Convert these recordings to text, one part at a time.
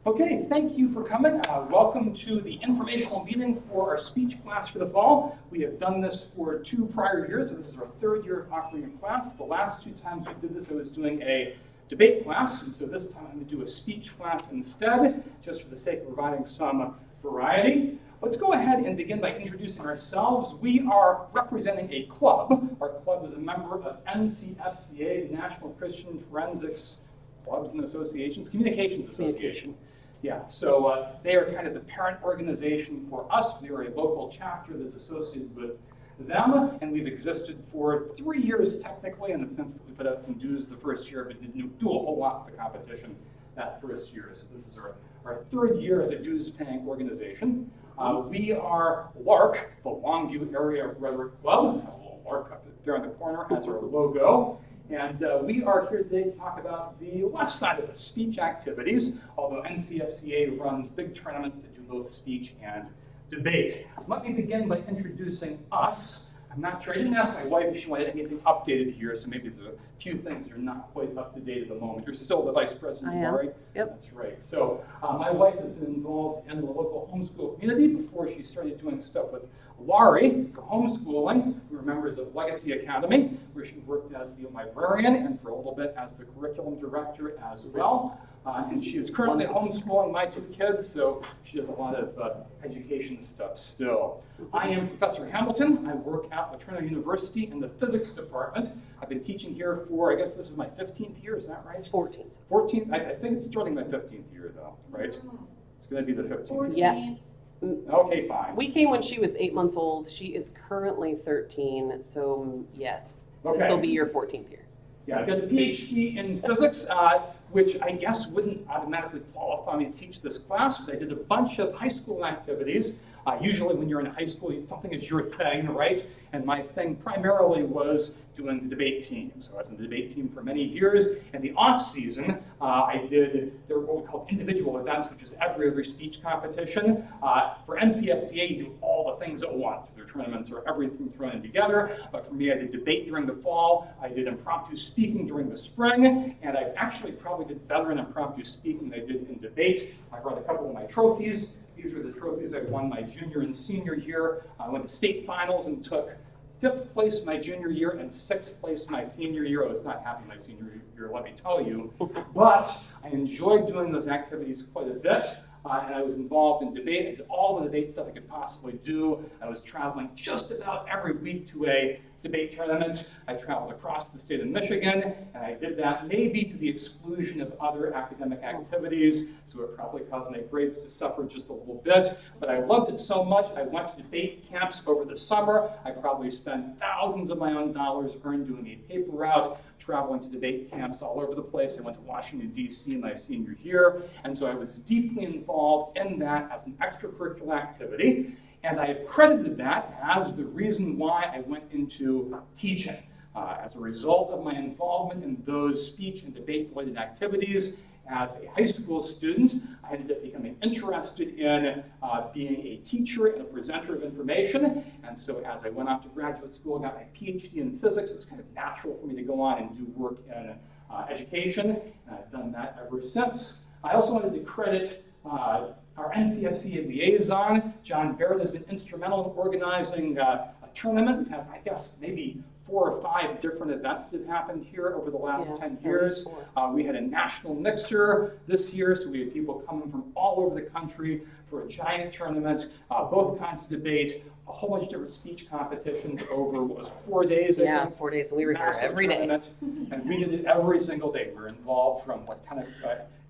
Okay, thank you for coming. Welcome to the informational meeting for our speech class for the fall. We have done this for 2 prior years, so this is our 3rd year of offering a class. The last 2 times we did this, I was doing a debate class, and so this time I'm going to do a speech class instead, just for the sake of providing some variety. Let's go ahead and begin by introducing ourselves. We are representing a club. Our club is a member of NCFCA, the National Christian Forensics Clubs and Associations, Communications Association. Yeah, so they are kind of the parent organization for us. We are a local chapter that's associated with them, and we've existed for 3 years technically, in the sense that we put out some dues the first year, but didn't do a whole lot with the competition that first year. So this is our 3rd year as a dues-paying organization. We are LARC, the Longview Area Rhetoric Club. We have a little LARC up there in the corner as our logo. And we are here today to talk about the left side of the speech activities, although NCFCA runs big tournaments that do both speech and debate. Let me begin by introducing us. I'm not sure, I didn't ask my wife if she wanted anything updated here, so maybe there's a few things that are not quite up to date at the moment. You're still the vice president, Laurie? Yep. That's right. So my wife has been involved in the local homeschool community before she started doing stuff with Laurie for homeschooling. We were members of Legacy Academy, where she worked as the librarian and for a little bit as the curriculum director as well. And she is currently homeschooling my 2 kids, so she does a lot of education stuff still. I am Professor Hamilton. I work at Laterno University in the physics department. I've been teaching here for, I guess this is my 15th year, is that right? 14th. 14th? I think it's starting my 15th year though, right? It's gonna be the 15th. Yeah. Okay, fine. We came when she was 8 months old. She is currently 13, so yes, Okay. this will be your 14th year. Yeah, I've got a PhD in physics, which I guess wouldn't automatically qualify me to teach this class, but I did a bunch of high school activities. Usually when you're in high school, something is your thing, right? And my thing primarily was doing the debate team. So I was in the debate team for many years. In the off season, there were what we call individual events, which is every other speech competition. For NCFCA, you do all the things at once. Their tournaments are everything thrown in together. But for me, I did debate during the fall. I did impromptu speaking during the spring. And I actually probably did better in impromptu speaking than I did in debate. I brought a couple of my trophies. These are the trophies I won my junior and senior year. I went to state finals and took 5th place my junior year and 6th place my senior year. I was not happy my senior year, let me tell you. But I enjoyed doing those activities quite a bit. And I was involved in debate. I did all the debate stuff I could possibly do. I was traveling just about every week to a debate tournament. I traveled across the state of Michigan, and I did that maybe to the exclusion of other academic activities, so it probably caused my grades to suffer just a little bit. But I loved it so much, I went to debate camps over the summer. I probably spent thousands of my own dollars earned doing a paper route, traveling to debate camps all over the place. I went to Washington, D.C. my senior year, and so I was deeply involved in that as an extracurricular activity. And I have credited that as the reason why I went into teaching. As a result of my involvement in those speech and debate-related activities as a high school student, I ended up becoming interested in being a teacher and a presenter of information. And so as I went off to graduate school, got my PhD in physics, it was kind of natural for me to go on and do work in education. And I've done that ever since. I also wanted to credit our NCFCA liaison. John Barrett has been instrumental in organizing a tournament. We've had, I guess, maybe 4 or 5 different events that have happened here over the last 10 years. We had a national mixer this year, so we had people coming from all over the country for a giant tournament, both kinds of debate, a whole bunch of different speech competitions over, what was it, 4 days? Yeah, 4 days, and we were here every day. And we did it every single day. We were involved from what,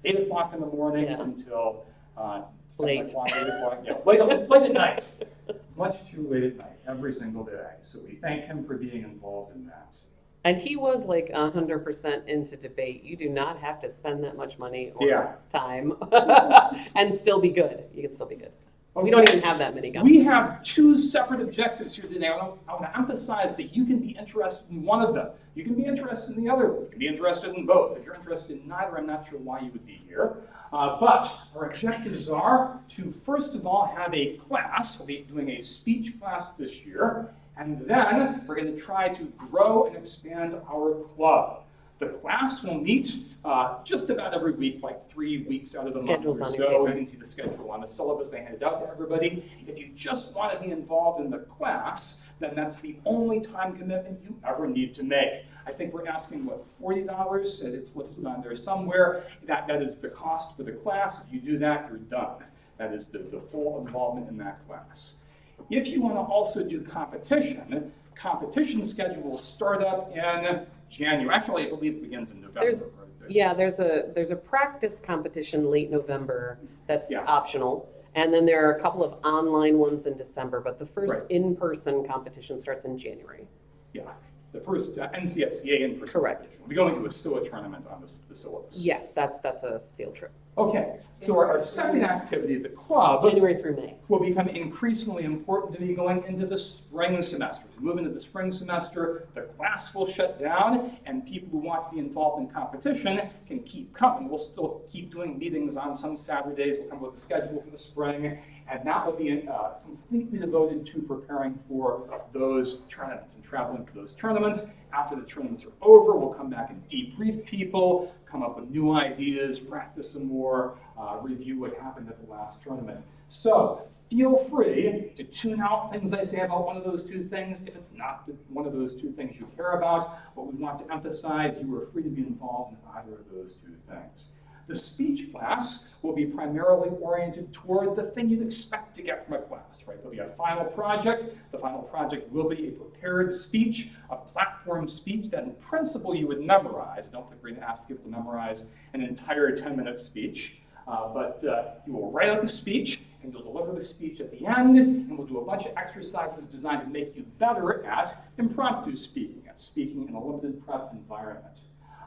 8 o'clock in the morning until 7 o'clock, 8 o'clock, yeah, late at night. Much too late at night, every single day. So we thank him for being involved in that. And he was like 100% into debate. You do not have to spend that much money or time and still be good. You can still be good. Okay. We don't even have that many guns. We have 2 separate objectives here today. I want to emphasize that you can be interested in one of them. You can be interested in the other. You can be interested in both. If you're interested in neither, I'm not sure why you would be here. But our objectives are to, first of all, have a class. We'll be doing a speech class this year. And then we're going to try to grow and expand our club. The class will meet just about every week, like 3 weeks out of the Schedule's month on or your so. paper. You can see the schedule on the syllabus I handed out to everybody. If you just want to be involved in the class, then that's the only time commitment you ever need to make. I think we're asking, what, $40? It's listed on there somewhere. That is the cost for the class. If you do that, you're done. That is the full involvement in that class. If you want to also do competition schedules start up in January. Actually, I believe it begins in November. There's a practice competition late November that's Yeah. optional. And then there are a couple of online ones in December, but the first Right. in-person competition starts in January. Yeah, the first NCFCA in-person Correct. competition. We'll be going to a STOA tournament on the syllabus. Yes, that's a field trip. Okay, so our second activity, the club, January through May. will become increasingly important to me going into the spring semester. As we move into the spring semester, the class will shut down, and people who want to be involved in competition can keep coming. We'll still keep doing meetings on some Saturdays. We'll come up with a schedule for the spring, and that will be completely devoted to preparing for those tournaments and traveling for those tournaments. After the tournaments are over, we'll come back and debrief people, come up with new ideas, practice some more, review what happened at the last tournament. So feel free to tune out things I say about one of those two things if it's not one of those two things you care about. What we want to emphasize, you are free to be involved in either of those two things. The speech class will be primarily oriented toward the thing you'd expect to get from a class, right? There'll be a final project. The final project will be a prepared speech, a platform speech that in principle you would memorize. I don't think we're going to ask people to memorize an entire 10-minute speech, but you will write out the speech and you'll deliver the speech at the end, and we'll do a bunch of exercises designed to make you better at impromptu speaking, at speaking in a limited prep environment.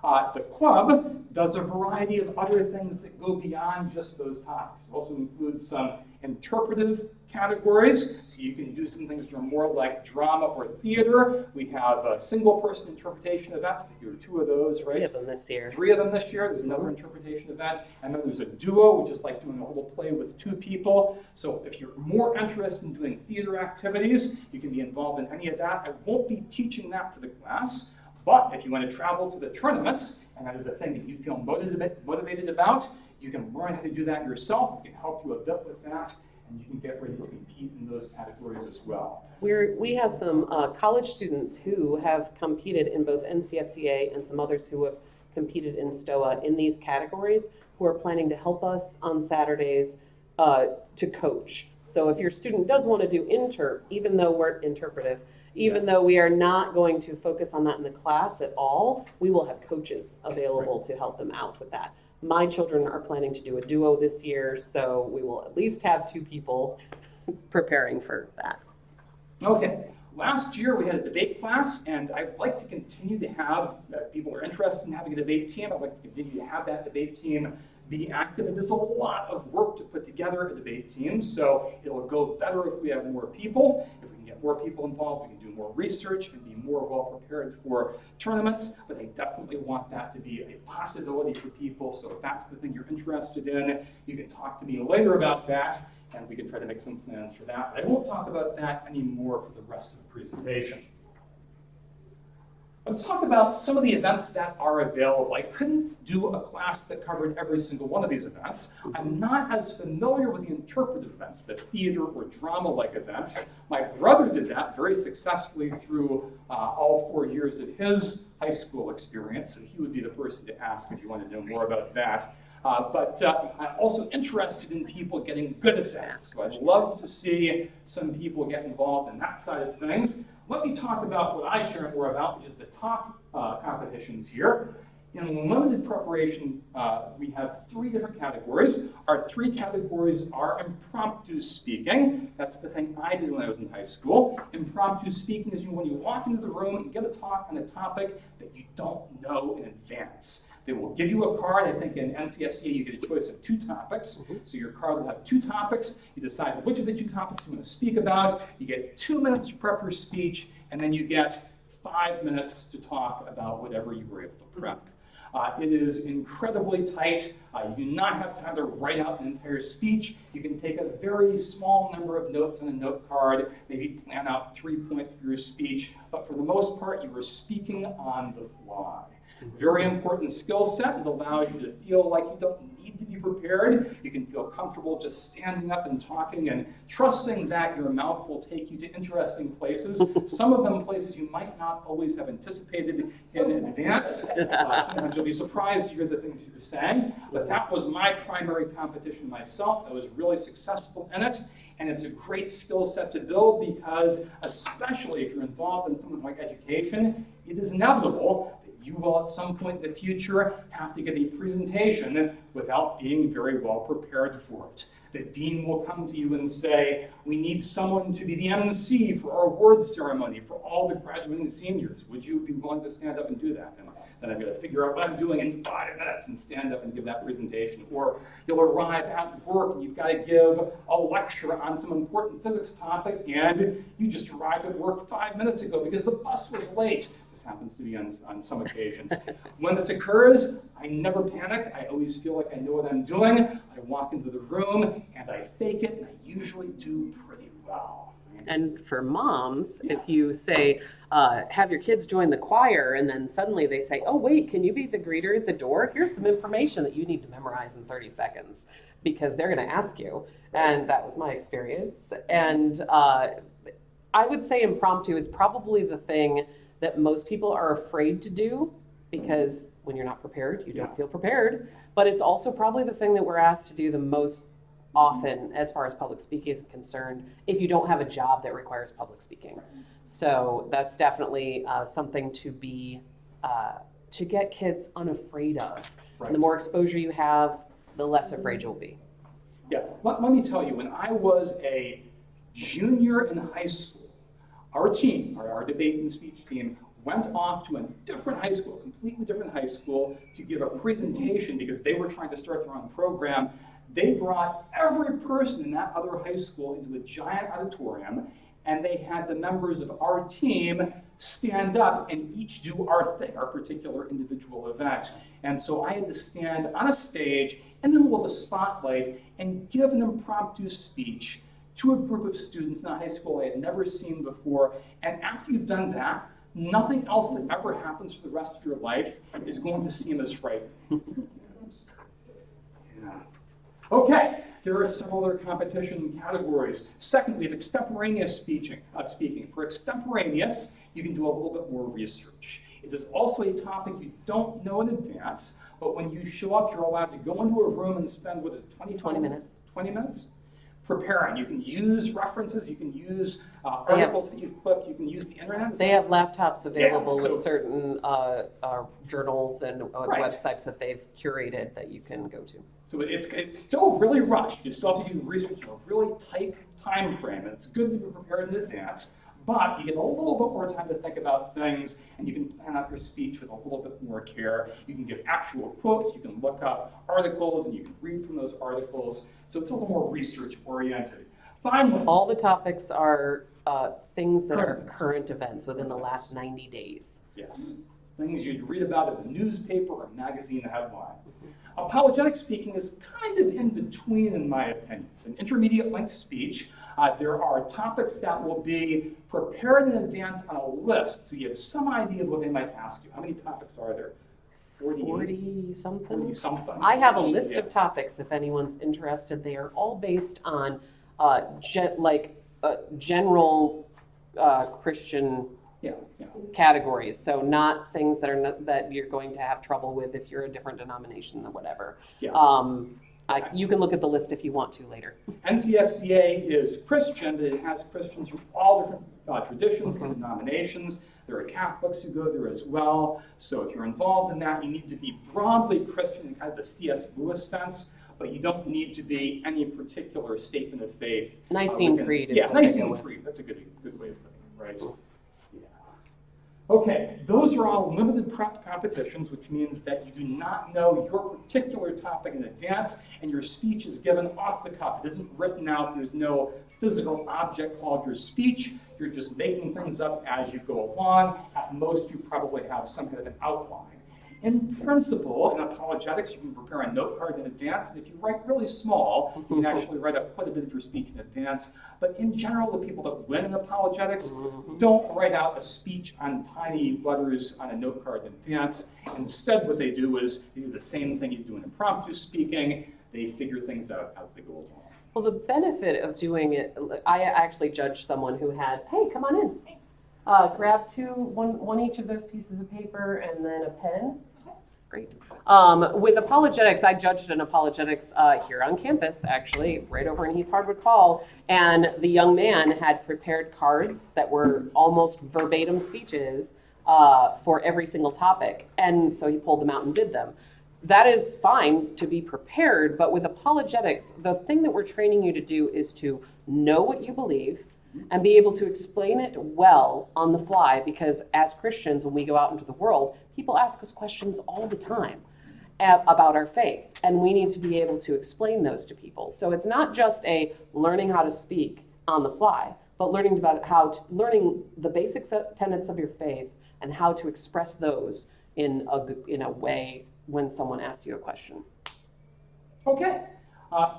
The club does a variety of other things that go beyond just those topics. It also includes some interpretive categories, so you can do some things that are more like drama or theater. We have single-person interpretation events. I think there are 2 of those, right? 3 of them this year. 3 of them this year. There's another interpretation event. And then there's a duo, which is like doing a little play with 2 people. So if you're more interested in doing theater activities, you can be involved in any of that. I won't be teaching that for the class. But if you want to travel to the tournaments, and that is a thing that you feel motivated about, you can learn how to do that yourself. We can help you a bit with that, and you can get ready to compete in those categories as well. We have some college students who have competed in both NCFCA and some others who have competed in STOA in these categories who are planning to help us on Saturdays to coach. So if your student does want to do even though we're interpretive, even though we are not going to focus on that in the class at all, we will have coaches available to help them out with that. My children are planning to do a duo this year, so we will at least have 2 people preparing for that. Okay, last year we had a debate class, and I'd like to continue to have people who are interested in having a debate team. I'd like to continue to have that debate team be active. It is a lot of work to put together a debate team, so it'll go better if we have more people. If we can get more people involved, we can do more research and be more well prepared for tournaments, but I definitely want that to be a possibility for people. So if that's the thing you're interested in, you can talk to me later about that, and we can try to make some plans for that. But I won't talk about that anymore for the rest of the presentation. Let's talk about some of the events that are available. I couldn't do a class that covered every single one of these events. I'm not as familiar with the interpretive events, the theater or drama-like events. My brother did that very successfully through all 4 years of his high school experience, and he would be the person to ask if you want to know more about that. But I'm also interested in people getting good at that. So I'd love to see some people get involved in that side of things. Let me talk about what I care more about, which is the top competitions here. In limited preparation, we have 3 different categories. Our 3 categories are impromptu speaking. That's the thing I did when I was in high school. Impromptu speaking is when you walk into the room and get a talk on a topic that you don't know in advance. They will give you a card. I think in NCFCA you get a choice of 2 topics. So your card will have 2 topics. You decide which of the 2 topics you want to speak about. You get 2 minutes to prep your speech, and then you get 5 minutes to talk about whatever you were able to prep. It is incredibly tight. You do not have time to write out an entire speech. You can take a very small number of notes on a note card, maybe plan out 3 points for your speech, but for the most part, you are speaking on the fly. Very important skill set. It allows you to feel like you don't need to be prepared. You can feel comfortable just standing up and talking and trusting that your mouth will take you to interesting places. Some of them places you might not always have anticipated in advance. Sometimes you'll be surprised to hear the things you're saying. But that was my primary competition myself. I was really successful in it. And it's a great skill set to build because, especially if you're involved in something like education, it is inevitable that you will at some point in the future have to give a presentation without being very well prepared for it. The dean will come to you and say, we need someone to be the MC for our awards ceremony for all the graduating seniors. Would you be willing to stand up and do that? And then I've got to figure out what I'm doing in 5 minutes and stand up and give that presentation. Or you'll arrive at work and you've got to give a lecture on some important physics topic and you just arrived at work 5 minutes ago because the bus was late. This happens to be on some occasions. When this occurs, I never panic. I always feel like I know what I'm doing. I walk into the room and I fake it and I usually do pretty well. And for moms, if you say, have your kids join the choir, and then suddenly they say, oh, wait, can you be the greeter at the door? Here's some information that you need to memorize in 30 seconds, because they're going to ask you. And that was my experience. And I would say impromptu is probably the thing that most people are afraid to do, because when you're not prepared, you don't feel prepared. But it's also probably the thing that we're asked to do the most often as far as public speaking is concerned, if you don't have a job that requires public speaking. So that's definitely something to be, to get kids unafraid of. Right. The more exposure you have, the less afraid you'll be. Yeah, let me tell you, when I was a junior in high school, our team, our debate and speech team, went off to a different high school, completely different high school, to give a presentation because they were trying to start their own program. They brought every person in that other high school into a giant auditorium, and they had the members of our team stand up and each do our thing, our particular individual event. And so I had to stand on a stage in the middle of a spotlight and give an impromptu speech to a group of students in a high school I had never seen before. And after you've done that, nothing else that ever happens for the rest of your life is going to seem as frightening. Yeah. Okay, there are several other competition categories. Second, we have extemporaneous speaking. For extemporaneous, you can do a little bit more research. It is also a topic you don't know in advance, but when you show up, you're allowed to go into a room and spend, 20 minutes? 20 minutes? Preparing. You can use references, you can use articles that you've clipped, you can use the internet. They have laptops available so, with certain journals and websites that they've curated that you can go to. So it's still really rushed. You still have to do research in a really tight time frame, and it's good to be prepared in advance. But you get a little bit more time to think about things, and you can plan out your speech with a little bit more care. You can give actual quotes, you can look up articles, and you can read from those articles. So it's a little more research-oriented. Finally, all the topics are things that are current events within the last 90 days. Yes, things you'd read about as a newspaper or magazine headline. Apologetic speaking is kind of in between, in my opinion. It's an intermediate-length speech. There are topics that will be prepared in advance on a list, so you have some idea of what they might ask you. How many topics are there? 40 something. 40 something. I have a list of topics if anyone's interested. They are all based on general Christian categories. So not things that are that you're going to have trouble with if you're a different denomination or whatever. Yeah. You can look at the list if you want to later. NCFCA is Christian, but it has Christians from all different traditions and denominations. There are Catholics who go there as well. So if you're involved in that, you need to be broadly Christian in kind of the C.S. Lewis sense, but you don't need to be any particular statement of faith. Nicene Creed is what Nicene Creed. That's a good way of putting it, right? Okay, those are all limited prep competitions, which means that you do not know your particular topic in advance, and your speech is given off the cuff. It isn't written out. There's no physical object called your speech. You're just making things up as you go along. At most, you probably have some kind of an outline. In principle, in apologetics, you can prepare a note card in advance, and if you write really small, you can actually write up quite a bit of your speech in advance. But in general, the people that win in apologetics don't write out a speech on tiny letters on a note card in advance. Instead, what they do is they do the same thing you do in impromptu speaking. They figure things out as they go along. Well, the benefit of doing it, I actually judged someone who had, hey, come on in. Grab one each of those pieces of paper and then a pen. Great. With apologetics, I judged an apologetics here on campus, actually, right over in Heath Hardwood Hall, and the young man had prepared cards that were almost verbatim speeches for every single topic, and so he pulled them out and did them. That is fine to be prepared, but with apologetics, the thing that we're training you to do is to know what you believe and be able to explain it well on the fly, because as Christians, when we go out into the world, people ask us questions all the time about our faith, and we need to be able to explain those to people. So it's not just a learning how to speak on the fly, but learning learning the basic tenets of your faith and how to express those in a way when someone asks you a question. Okay.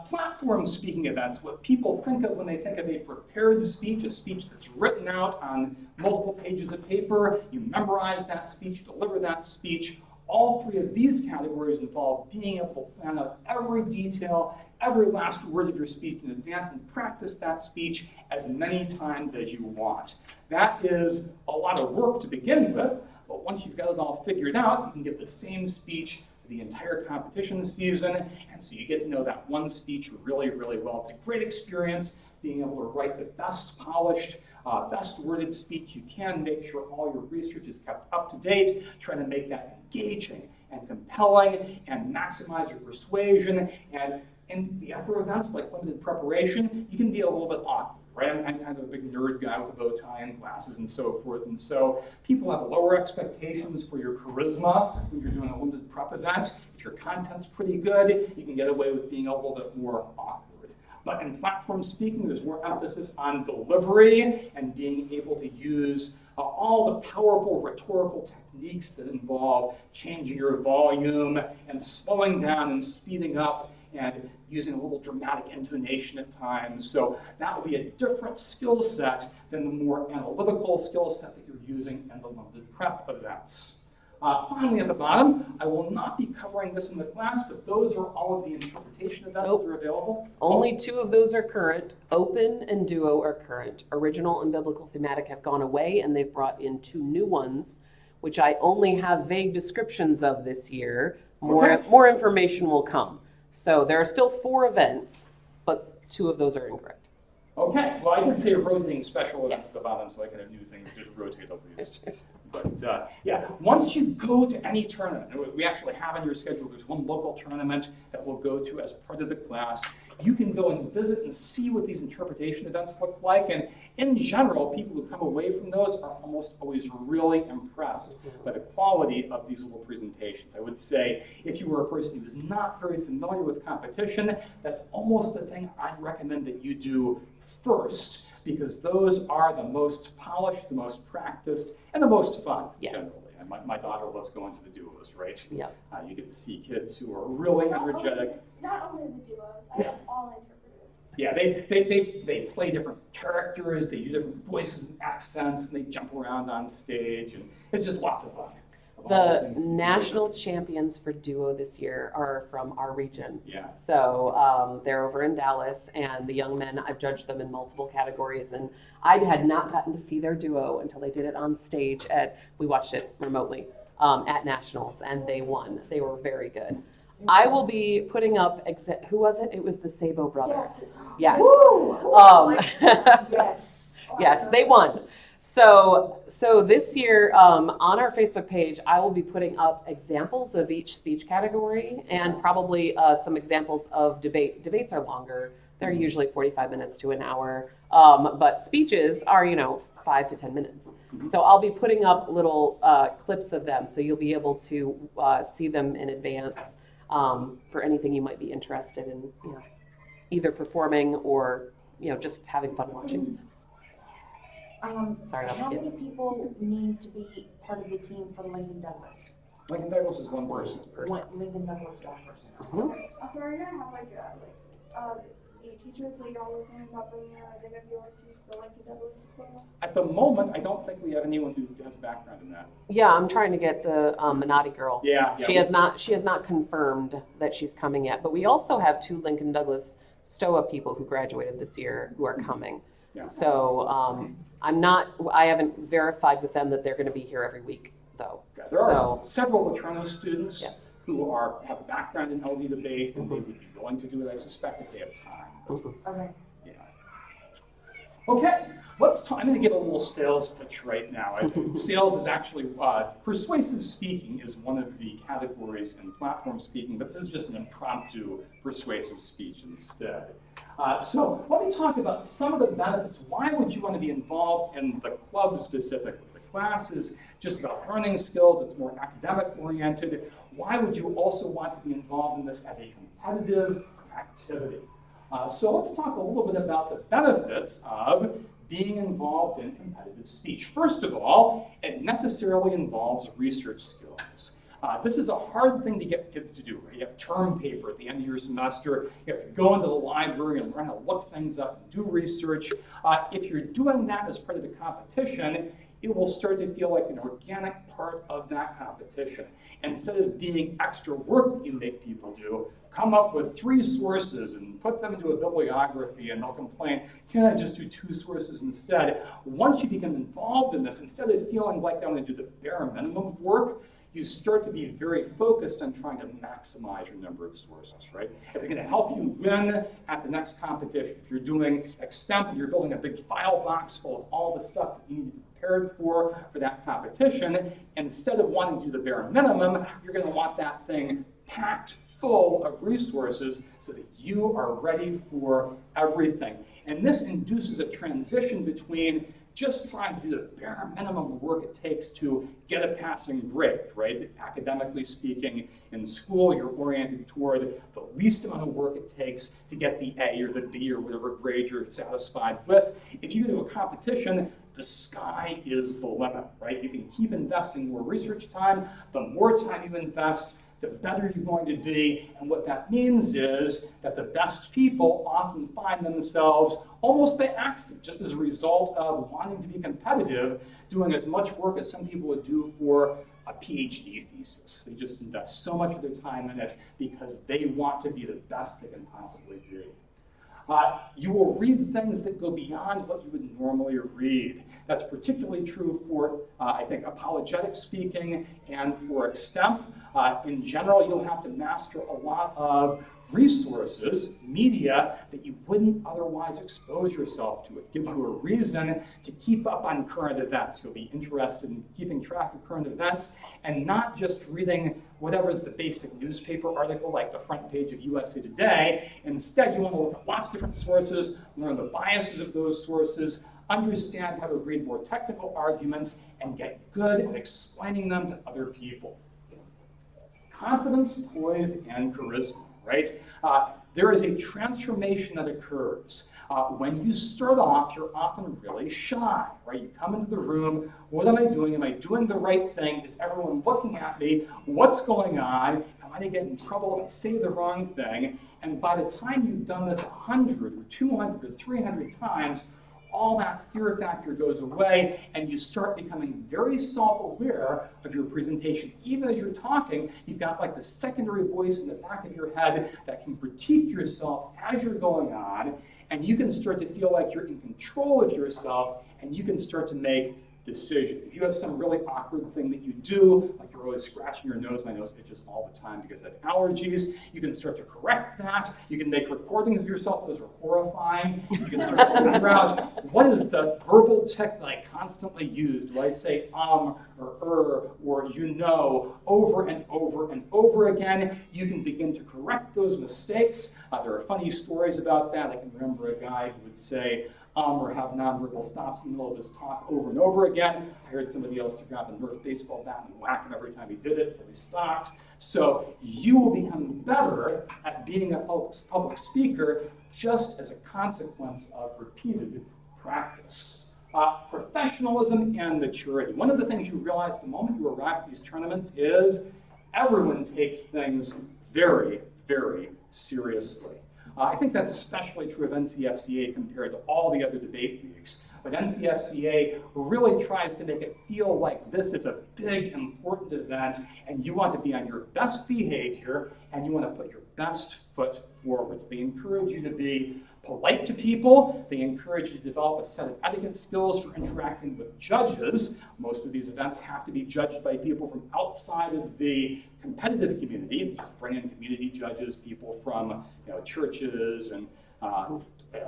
Platform speaking events, what people think of when they think of a prepared speech, a speech that's written out on multiple pages of paper, you memorize that speech, deliver that speech. All three of these categories involve being able to plan out every detail, every last word of your speech in advance, and practice that speech as many times as you want. That is a lot of work to begin with, but once you've got it all figured out, you can give the same speech the entire competition season, and so you get to know that one speech really, really well. It's a great experience being able to write the best polished, best worded speech you can, make sure all your research is kept up to date, trying to make that engaging and compelling and maximize your persuasion. And in the upper events like limited preparation, you can be a little bit awkward. Right? I'm kind of a big nerd guy with a bow tie and glasses and so forth, and so people have lower expectations for your charisma when you're doing a limited prep event. If your content's pretty good, you can get away with being a little bit more awkward. But in platform speaking, there's more emphasis on delivery and being able to use all the powerful rhetorical techniques that involve changing your volume and slowing down and speeding up and using a little dramatic intonation at times. So that will be a different skill set than the more analytical skill set that you're using in the limited prep events. Finally, at the bottom, I will not be covering this in the class, but those are all of the interpretation events that are available. Only two of those are current. Open and Duo are current. Original and Biblical Thematic have gone away, and they've brought in two new ones, which I only have vague descriptions of this year. More information will come. So there are still 4 events, but 2 of those are incorrect. Okay, well, I did say rotating special events at the bottom, so I can have new things to rotate at least. But yeah, once you go to any tournament, we actually have on your schedule, there's one local tournament that we'll go to as part of the class. You can go and visit and see what these interpretation events look like. And in general, people who come away from those are almost always really impressed by the quality of these little presentations. I would say if you were a person who is not very familiar with competition, that's almost the thing I'd recommend that you do first, because those are the most polished, the most practiced, and the most fun, generally. And my daughter loves going to the duos, right? Yeah. You get to see kids who are really energetic. Not only the duos, I have all interpreters. Yeah, they play different characters, they do different voices and accents, and they jump around on stage, and it's just lots of fun. The national champions for duo this year are from our region. Yeah. So they're over in Dallas, and the young men, I've judged them in multiple categories, and I had not gotten to see their duo until they did it on stage we watched it remotely at nationals, and they won. They were very good. I will be putting up, who was it? It was the Sabo brothers. Yes. Woo! Yes. Yes, they won. So this year, on our Facebook page, I will be putting up examples of each speech category and probably some examples of debate. Debates are longer. They're usually 45 minutes to an hour. But speeches are, 5 to 10 minutes. So I'll be putting up little clips of them, so you'll be able to see them in advance for anything you might be interested in, either performing or, just having fun watching. Sorry about how the many kids. people need to be part of the team from Lincoln Douglas? Lincoln Douglas is one person. Lincoln Douglas, one person. So are you gonna have the teachers later on listening about bringing they're gonna be overseas to Lincoln Douglas as well? At the moment, I don't think we have anyone who has background in that. Yeah, I'm trying to get the Minotti girl. Yeah. She has not confirmed that she's coming yet, but we also have 2 Lincoln Douglas STOA people who graduated this year who are coming. Yeah. So I haven't verified with them that they're going to be here every week, though. Yeah, there are several Letourneau students Yes. who have a background in LD debate, and they would be willing to do it, I suspect, if they have time. Okay. Yeah. Okay, let's talk. I'm going to give a little sales pitch right now. Sales is actually, persuasive speaking is one of the categories in platform speaking, but this is just an impromptu persuasive speech instead. So let me talk about some of the benefits. Why would you want to be involved in the club specifically? The class is just about learning skills. It's more academic oriented. Why would you also want to be involved in this as a competitive activity? So let's talk a little bit about the benefits of being involved in competitive speech. First of all, it necessarily involves research skills. This is a hard thing to get kids to do. Right? You have term paper at the end of your semester. You have to go into the library and learn how to look things up and do research. If you're doing that as part of the competition, it will start to feel like an organic part of that competition. Instead of being extra work that you make people do, come up with 3 sources and put them into a bibliography, and they'll complain, can I just do 2 sources instead? Once you become involved in this, instead of feeling like I'm going to do the bare minimum of work, you start to be very focused on trying to maximize your number of sources, right? If they're going to help you win at the next competition, if you're doing extemp and you're building a big file box full of all the stuff that you need to be prepared for that competition, instead of wanting to do the bare minimum, you're going to want that thing packed full of resources so that you are ready for everything. And this induces a transition between just trying to do the bare minimum of work it takes to get a passing grade, right? Academically speaking, in school, you're oriented toward the least amount of work it takes to get the A or the B or whatever grade you're satisfied with. If you do a competition, the sky is the limit, right? You can keep investing more research time. The more time you invest, the better you're going to be. And what that means is that the best people often find themselves almost by accident, just as a result of wanting to be competitive, doing as much work as some people would do for a PhD thesis. They just invest so much of their time in it because they want to be the best they can possibly be. You will read things that go beyond what you would normally read. That's particularly true for, I think, apologetic speaking and for extemp. In general, you'll have to master a lot of resources, media, that you wouldn't otherwise expose yourself to. It gives you a reason to keep up on current events. You'll be interested in keeping track of current events and not just reading whatever's the basic newspaper article like the front page of USA Today. Instead, you want to look at lots of different sources, learn the biases of those sources, understand how to read more technical arguments, and get good at explaining them to other people. Confidence, poise, and charisma, right? There is a transformation that occurs. When you start off, you're often really shy, right? You come into the room, what am I doing? Am I doing the right thing? Is everyone looking at me? What's going on? Am I going to get in trouble if I say the wrong thing? And by the time you've done this 100 or 200 or 300 times, all that fear factor goes away, and you start becoming very self-aware of your presentation. Even as you're talking, you've got like the secondary voice in the back of your head that can critique yourself as you're going on, and you can start to feel like you're in control of yourself, and you can start to make decisions. If you have some really awkward thing that you do, like you're always scratching your nose, my nose itches all the time because I have allergies, you can start to correct that. You can make recordings of yourself, those are horrifying. You can start to figure out, what is the verbal tick that I constantly use? Do I say or you know, over and over and over again? You can begin to correct those mistakes. There are funny stories about that. I can remember a guy who would say, or have nonverbal stops in the middle of his talk over and over again. I heard somebody else to grab a Nerf baseball bat and whack him every time he did it until he stopped. So you will become better at being a public speaker just as a consequence of repeated practice. Professionalism and maturity. One of the things you realize the moment you arrive at these tournaments is everyone takes things very, very seriously. I think that's especially true of NCFCA compared to all the other debate leagues. But NCFCA really tries to make it feel like this is a big, important event, and you want to be on your best behavior, and you want to put your best foot forward. So they encourage you to be polite to people. They encourage you to develop a set of etiquette skills for interacting with judges. Most of these events have to be judged by people from outside of the competitive community. They just bring in community judges, people from churches and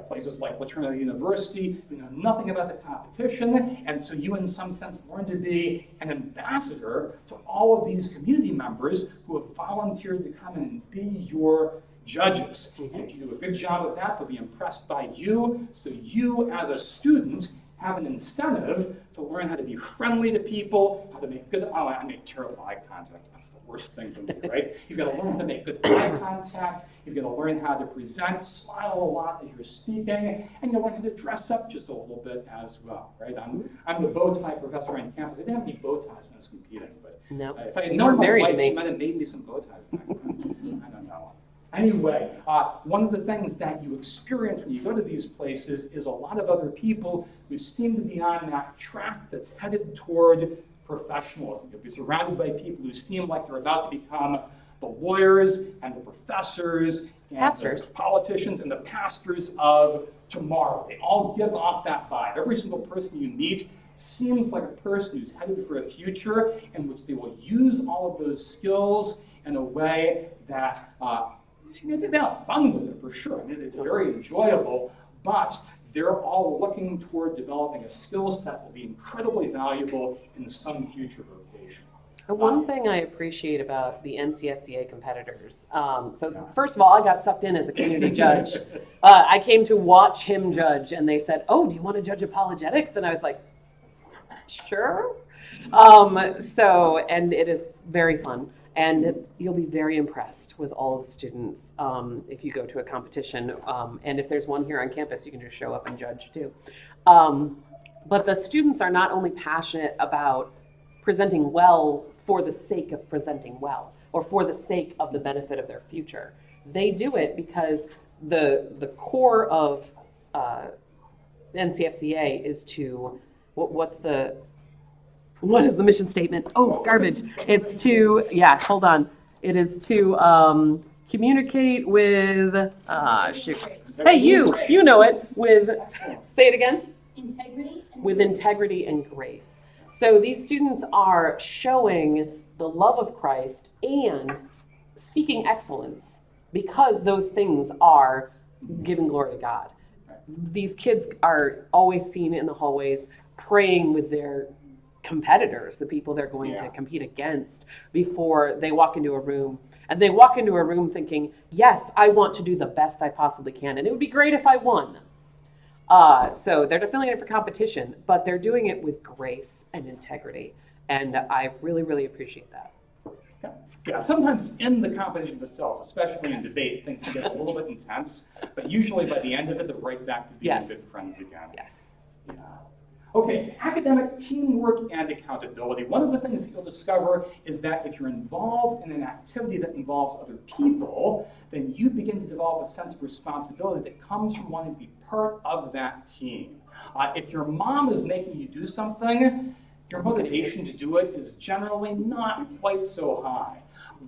places like Laterna University who know nothing about the competition, and so you in some sense learn to be an ambassador to all of these community members who have volunteered to come in and be your judges. If you do a good job of that, they'll be impressed by you, so you as a student have an incentive to learn how to be friendly to people, how to make good, I make terrible eye contact, that's the worst thing for me, right? You've got to learn how to make good eye contact, you've got to learn how to present, smile a lot as you're speaking, and you'll learn how to dress up just a little bit as well, right? I'm the bow tie professor on campus. I didn't have any bow ties when I was competing, but if I had known my wife, she might have made me some bow ties back then. I don't know. Anyway, one of the things that you experience when you go to these places is a lot of other people who seem to be on that track that's headed toward professionalism. You'll be surrounded by people who seem like they're about to become the lawyers and the professors and the politicians and the pastors of tomorrow. They all give off that vibe. Every single person you meet seems like a person who's headed for a future in which they will use all of those skills in a way that they have fun with it for sure. I mean, it's very enjoyable, but they're all looking toward developing a skill set that will be incredibly valuable in some future vocation. One thing I appreciate about the NCFCA competitors, first of all, I got sucked in as a community judge. I came to watch him judge, and they said, "Oh, do you want to judge apologetics?" And I was like, "Sure." And it is very fun. And you'll be very impressed with all of the students if you go to a competition. And if there's one here on campus, you can just show up and judge too. But the students are not only passionate about presenting well for the sake of presenting well, or for the sake of the benefit of their future. They do it because the core of NCFCA is to, what is the mission statement? Oh, garbage. It's to, It is to communicate with, hey, you know it, with, say it again? Integrity. With integrity and grace. So these students are showing the love of Christ and seeking excellence because those things are giving glory to God. These kids are always seen in the hallways praying with their competitors, the people they're going to compete against, before they walk into a room. And they walk into a room thinking, yes, I want to do the best I possibly can, and it would be great if I won. So they're definitely in it for competition, but they're doing it with grace and integrity. And I really, really appreciate that. Yeah, sometimes in the competition itself, especially in debate, things can get a little bit intense, but usually by the end of it, they're right back to being good friends again. Yes. Yeah. Okay, academic teamwork and accountability. One of the things that you'll discover is that if you're involved in an activity that involves other people, then you begin to develop a sense of responsibility that comes from wanting to be part of that team. If your mom is making you do something, your motivation to do it is generally not quite so high.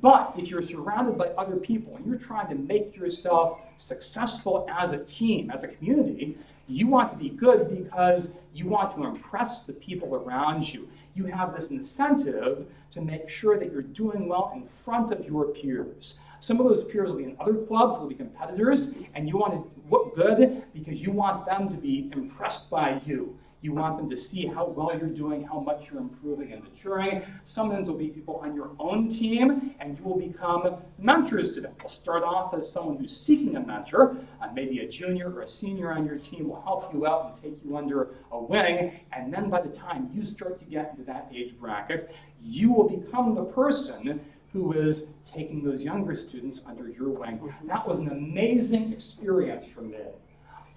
But if you're surrounded by other people and you're trying to make yourself successful as a team, as a community, you want to be good because you want to impress the people around you. You have this incentive to make sure that you're doing well in front of your peers. Some of those peers will be in other clubs, they'll be competitors, and you want to look good because you want them to be impressed by you. You want them to see how well you're doing, how much you're improving and maturing. Sometimes there'll be people on your own team, and you will become mentors to them. You'll start off as someone who's seeking a mentor. Maybe a junior or a senior on your team will help you out and take you under a wing. And then by the time you start to get into that age bracket, you will become the person who is taking those younger students under your wing. That was an amazing experience for me.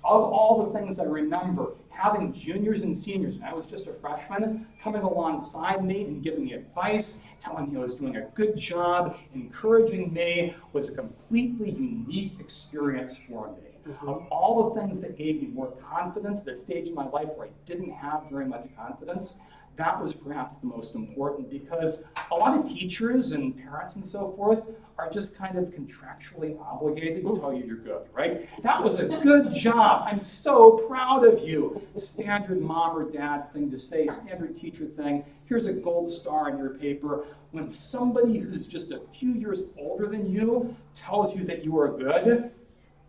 Of all the things I remember, having juniors and seniors, and I was just a freshman, coming alongside me and giving me advice, telling me I was doing a good job, encouraging me, was a completely unique experience for me. Of all the things that gave me more confidence at a stage in my life where I didn't have very much confidence, that was perhaps the most important, because a lot of teachers and parents and so forth are just kind of contractually obligated to tell you you're good, right? That was a good job. I'm so proud of you. Standard mom or dad thing to say, standard teacher thing. Here's a gold star in your paper. When somebody who's just a few years older than you tells you that you are good,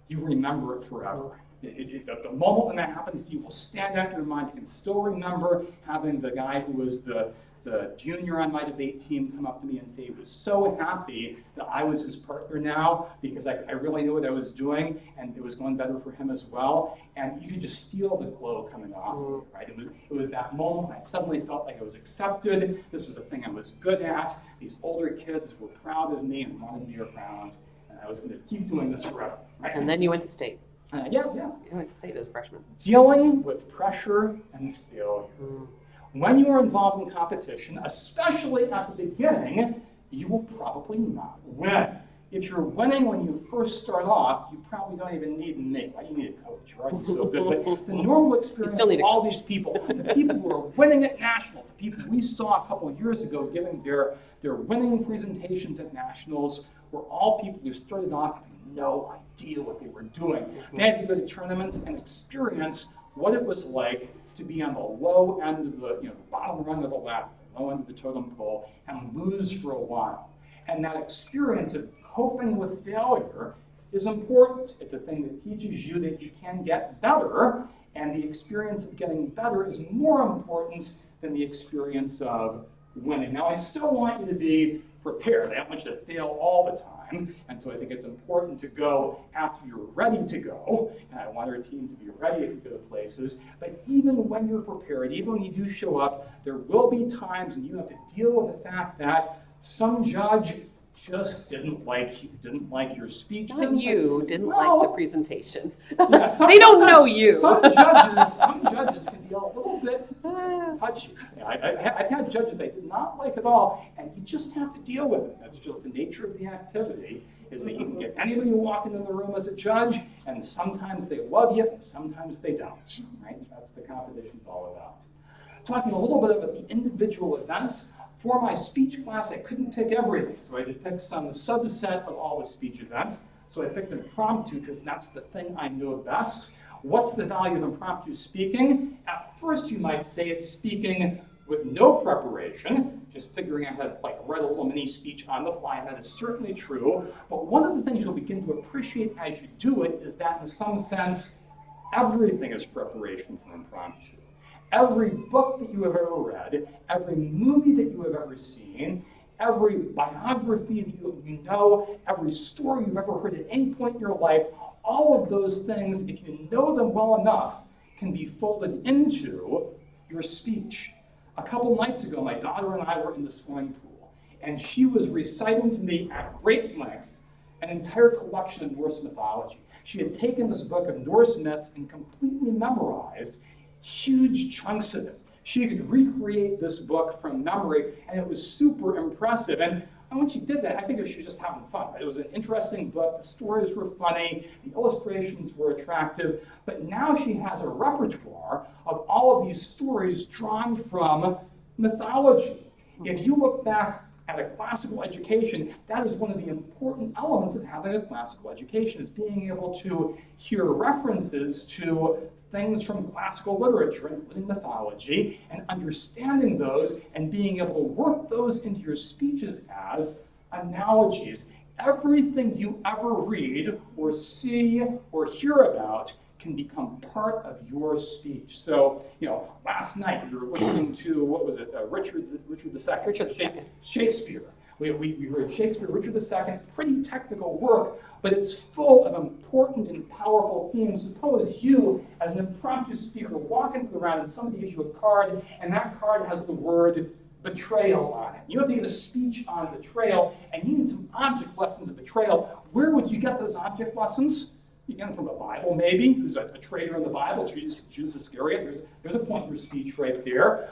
you remember it forever. The moment when that happens to you will stand out in your mind. You can still remember having the guy who was the junior on my debate team come up to me and say he was so happy that I was his partner now, because I really knew what I was doing and it was going better for him as well. And you could just feel the glow coming off of me, right? It was that moment when I suddenly felt like I was accepted. This was a thing I was good at. These older kids were proud of me and wanted me around. And I was going to keep doing this forever, right? And then you went to state. Yeah. You went to state as a freshman. Dealing with pressure and failure. When you are involved in competition, especially at the beginning, you will probably not win. If you're winning when you first start off, you probably don't even need me. Right? You need a coach, right? You're so good. But the normal experience still need of a all these people, the people who are winning at nationals, the people we saw a couple of years ago giving their winning presentations at nationals, were all people who started off with no idea what they were doing. They had to go to tournaments and experience what it was like to be on the low end of the bottom rung of the ladder, the low end of the totem pole, and lose for a while. And that experience of coping with failure is important. It's a thing that teaches you that you can get better, and the experience of getting better is more important than the experience of winning. Now, I still want you to be prepared. I don't want you to fail all the time, and so I think it's important to go after you're ready to go, and I want our team to be ready if we go to places. But even when you're prepared, even when you do show up, there will be times when you have to deal with the fact that some judge just didn't like you, didn't like your speech. Not you, didn't like the presentation. Yeah, They don't know you. Some judges can be a little bit touchy. I've had judges I did not like at all, and you just have to deal with it. That's just the nature of the activity, is that you can get anybody walking in the room as a judge, and sometimes they love you, and sometimes they don't, right? So that's what the competition's all about. Talking a little bit about the individual events. For my speech class, I couldn't pick everything, so I had to pick some subset of all the speech events. So I picked impromptu because that's the thing I know best. What's the value of impromptu speaking? At first, you might say it's speaking with no preparation, just figuring out how to write a little mini speech on the fly, and that is certainly true. But one of the things you'll begin to appreciate as you do it is that in some sense, everything is preparation for impromptu. Every book that you have ever read, every movie that you have ever seen, every biography that you know, every story you've ever heard at any point in your life, all of those things, if you know them well enough, can be folded into your speech. A couple nights ago, my daughter and I were in the swimming pool, and she was reciting to me at great length an entire collection of Norse mythology. She had taken this book of Norse myths and completely memorized huge chunks of it. She could recreate this book from memory, and it was super impressive. And when she did that, I think she was just having fun. Right? It was an interesting book. The stories were funny. The illustrations were attractive. But now she has a repertoire of all of these stories drawn from mythology. If you look back at a classical education, that is one of the important elements of having a classical education, is being able to hear references to things from classical literature, including mythology, and understanding those and being able to work those into your speeches as analogies. Everything you ever read or see or hear about can become part of your speech. So, last night we were listening to, what was it, Richard II. Shakespeare. We heard Shakespeare, Richard II, pretty technical work, but it's full of important and powerful themes. Suppose you, as an impromptu speaker, walk into the round and somebody gives you a card, and that card has the word betrayal on it. You have to get a speech on betrayal, and you need some object lessons of betrayal. Where would you get those object lessons? again, from the Bible maybe, who's a traitor in the Bible, Judas Iscariot. There's a point in your speech right there.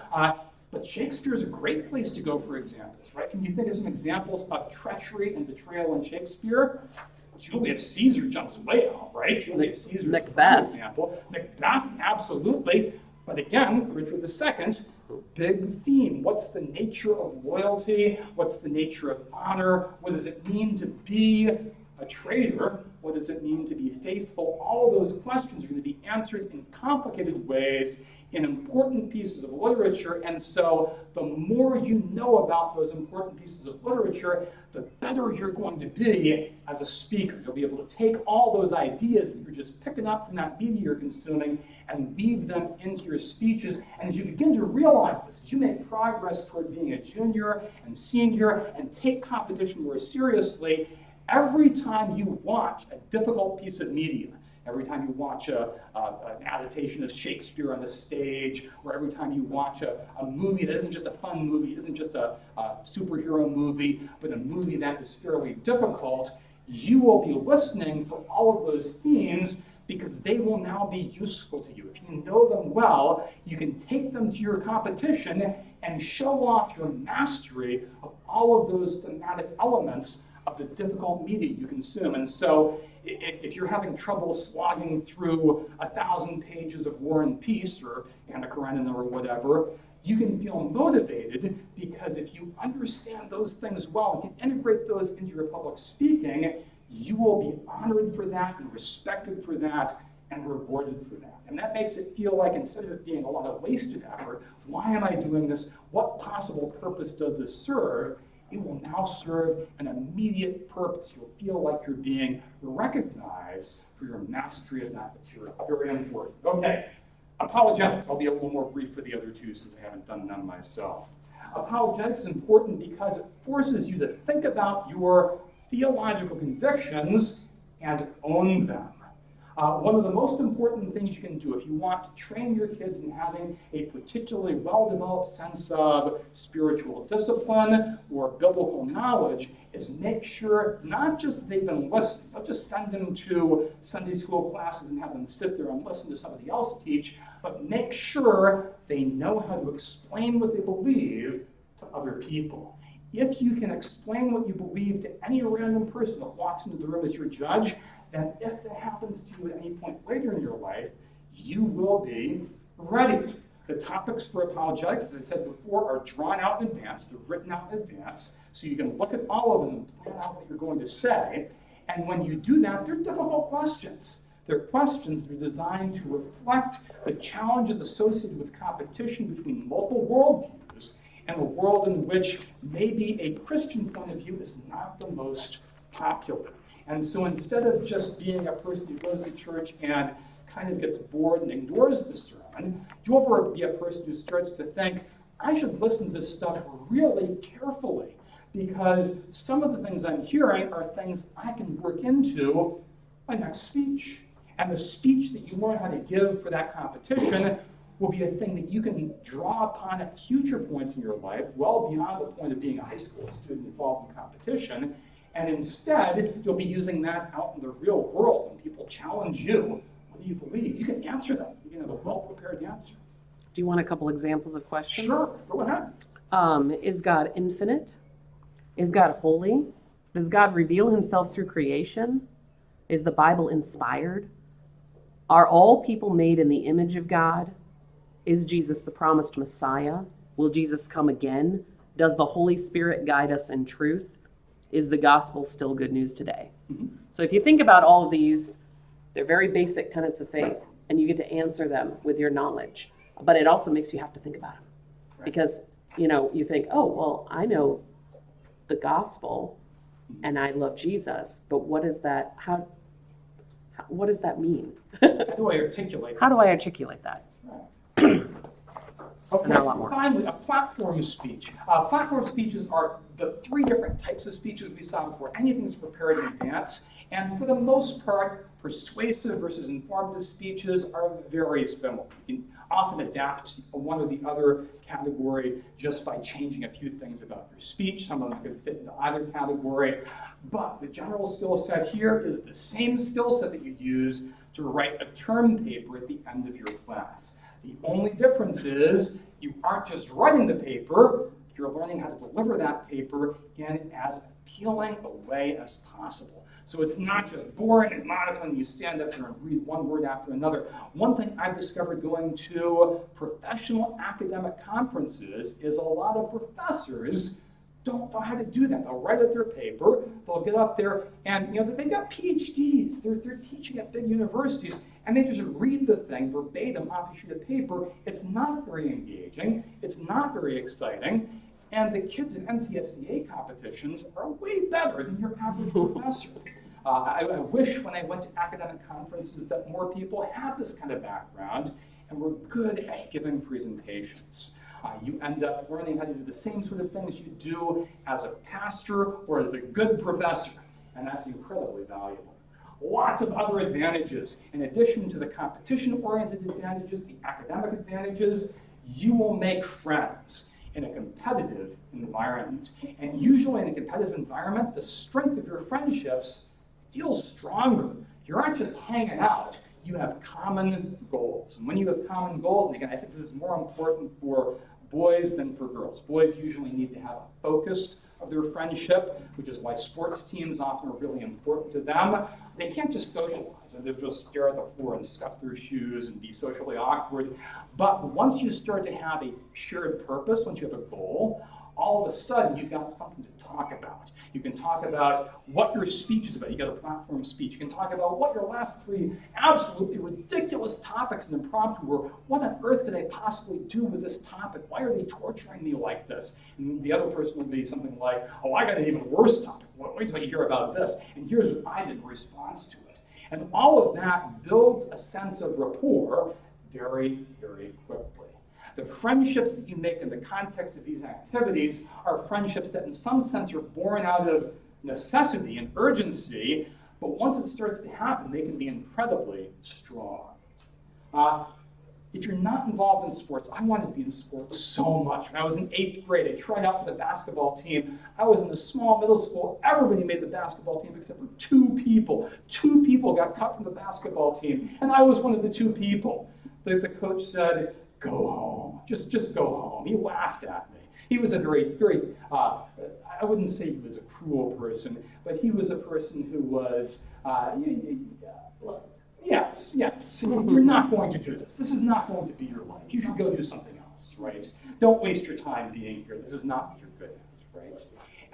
But Shakespeare is a great place to go for examples, right? Can you think of some examples of treachery and betrayal in Shakespeare? Julius Caesar jumps way out, right? Julius Caesar is a prime example. Macbeth, absolutely. But again, Richard II, big theme. What's the nature of loyalty? What's the nature of honor? What does it mean to be a traitor? What does it mean to be faithful? All of those questions are going to be answered in complicated ways in important pieces of literature. And so the more you know about those important pieces of literature, the better you're going to be as a speaker. You'll be able to take all those ideas that you're just picking up from that media you're consuming and weave them into your speeches. And as you begin to realize this, as you make progress toward being a junior and senior and take competition more seriously, every time you watch a difficult piece of media, every time you watch an adaptation of Shakespeare on the stage, or every time you watch a movie that isn't just a fun movie, isn't just a superhero movie, but a movie that is fairly difficult, you will be listening for all of those themes because they will now be useful to you. If you know them well, you can take them to your competition and show off your mastery of all of those thematic elements of the difficult media you consume. And so if you're having trouble slogging through 1,000 pages of War and Peace or Anna Karenina or whatever, you can feel motivated because if you understand those things well and can integrate those into your public speaking, you will be honored for that and respected for that and rewarded for that. And that makes it feel like instead of it being a lot of wasted effort, why am I doing this? What possible purpose does this serve? It will now serve an immediate purpose. You'll feel like you're being recognized for your mastery of that material. Very important. Okay, apologetics. I'll be a little more brief for the other two since I haven't done them myself. Apologetics is important because it forces you to think about your theological convictions and own them. One of the most important things you can do if you want to train your kids in having a particularly well-developed sense of spiritual discipline or biblical knowledge is make sure not just they've been listening, don't just send them to Sunday school classes and have them sit there and listen to somebody else teach, but make sure they know how to explain what they believe to other people. If you can explain what you believe to any random person that walks into the room as your judge, then if that happens to you at any point later in your life, you will be ready. The topics for apologetics, as I said before, are drawn out in advance. They're written out in advance, so you can look at all of them and plan out what you're going to say. And when you do that, they're difficult questions. They're questions that are designed to reflect the challenges associated with competition between multiple worldviews and a world in which maybe a Christian point of view is not the most popular. And so instead of just being a person who goes to church and kind of gets bored and ignores the sermon, you'll be a person who starts to think, I should listen to this stuff really carefully because some of the things I'm hearing are things I can work into my next speech. And the speech that you learn how to give for that competition will be a thing that you can draw upon at future points in your life, well beyond the point of being a high school student involved in competition. And instead, you'll be using that out in the real world when people challenge you. What do you believe? You can answer them. You can have a well-prepared answer. Do you want a couple examples of questions? Sure, go ahead. Is God infinite? Is God holy? Does God reveal himself through creation? Is the Bible inspired? Are all people made in the image of God? Is Jesus the promised Messiah? Will Jesus come again? Does the Holy Spirit guide us in truth? Is the gospel still good news today? Mm-hmm. So if you think about all of these, they're very basic tenets of faith, and you get to answer them with your knowledge. But it also makes you have to think about them. Right. Because, you think, oh, well, I know the gospel, and I love Jesus, but what is that? What does that mean? How do I articulate that? How do I articulate that? Right. Okay, a lot more. Finally, a platform speech. Platform speeches are the three different types of speeches we saw before. Anything that's prepared in advance. And for the most part, persuasive versus informative speeches are very similar. You can often adapt one or the other category just by changing a few things about your speech. Some of them could fit into either category. But the general skill set here is the same skill set that you use to write a term paper at the end of your class. The only difference is you aren't just writing the paper, you're learning how to deliver that paper in as appealing a way as possible. So it's not just boring and monotone, you stand up there and read one word after another. One thing I've discovered going to professional academic conferences is a lot of professors don't know how to do that. They'll write up their paper, they'll get up there, and they've got PhDs, they're teaching at big universities, and they just read the thing verbatim off a sheet of paper. It's not very engaging, it's not very exciting, and the kids in NCFCA competitions are way better than your average professor. I wish when I went to academic conferences that more people had this kind of background and were good at giving presentations. You end up learning how to do the same sort of things you do as a pastor or as a good professor, and that's incredibly valuable. Lots of other advantages. In addition to the competition-oriented advantages, the academic advantages, you will make friends in a competitive environment. And usually in a competitive environment, the strength of your friendships feels stronger. You aren't just hanging out, you have common goals. And when you have common goals, and again, I think this is more important for boys than for girls. Boys usually need to have a focus of their friendship, which is why sports teams often are really important to them. They can't just socialize, and they'll just stare at the floor and scuff their shoes and be socially awkward. But once you start to have a shared purpose, once you have a goal, all of a sudden you've got something to talk about. You can talk about what your speech is about. You got a platform speech. You can talk about what your last 3 absolutely ridiculous topics in impromptu were. What on earth could I possibly do with this topic? Why are they torturing me like this? And the other person will be something like, oh, I got an even worse topic. Wait till you hear about this. And here's what I did in response to it. And all of that builds a sense of rapport very, very quickly. The friendships that you make in the context of these activities are friendships that in some sense are born out of necessity and urgency, but once it starts to happen, they can be incredibly strong. If you're not involved in sports, I wanted to be in sports so much. When I was in 8th grade, I tried out for the basketball team. I was in a small middle school. Everybody made the basketball team except for 2 people. 2 people got cut from the basketball team, and I was one of the 2 people. The coach said, go home, just go home. He laughed at me. He was a very, I wouldn't say he was a cruel person, but he was a person who was, yes, you're not going to do this. This is not going to be your life. You should go do something else, right? Don't waste your time being here. This is not what you're good at, right?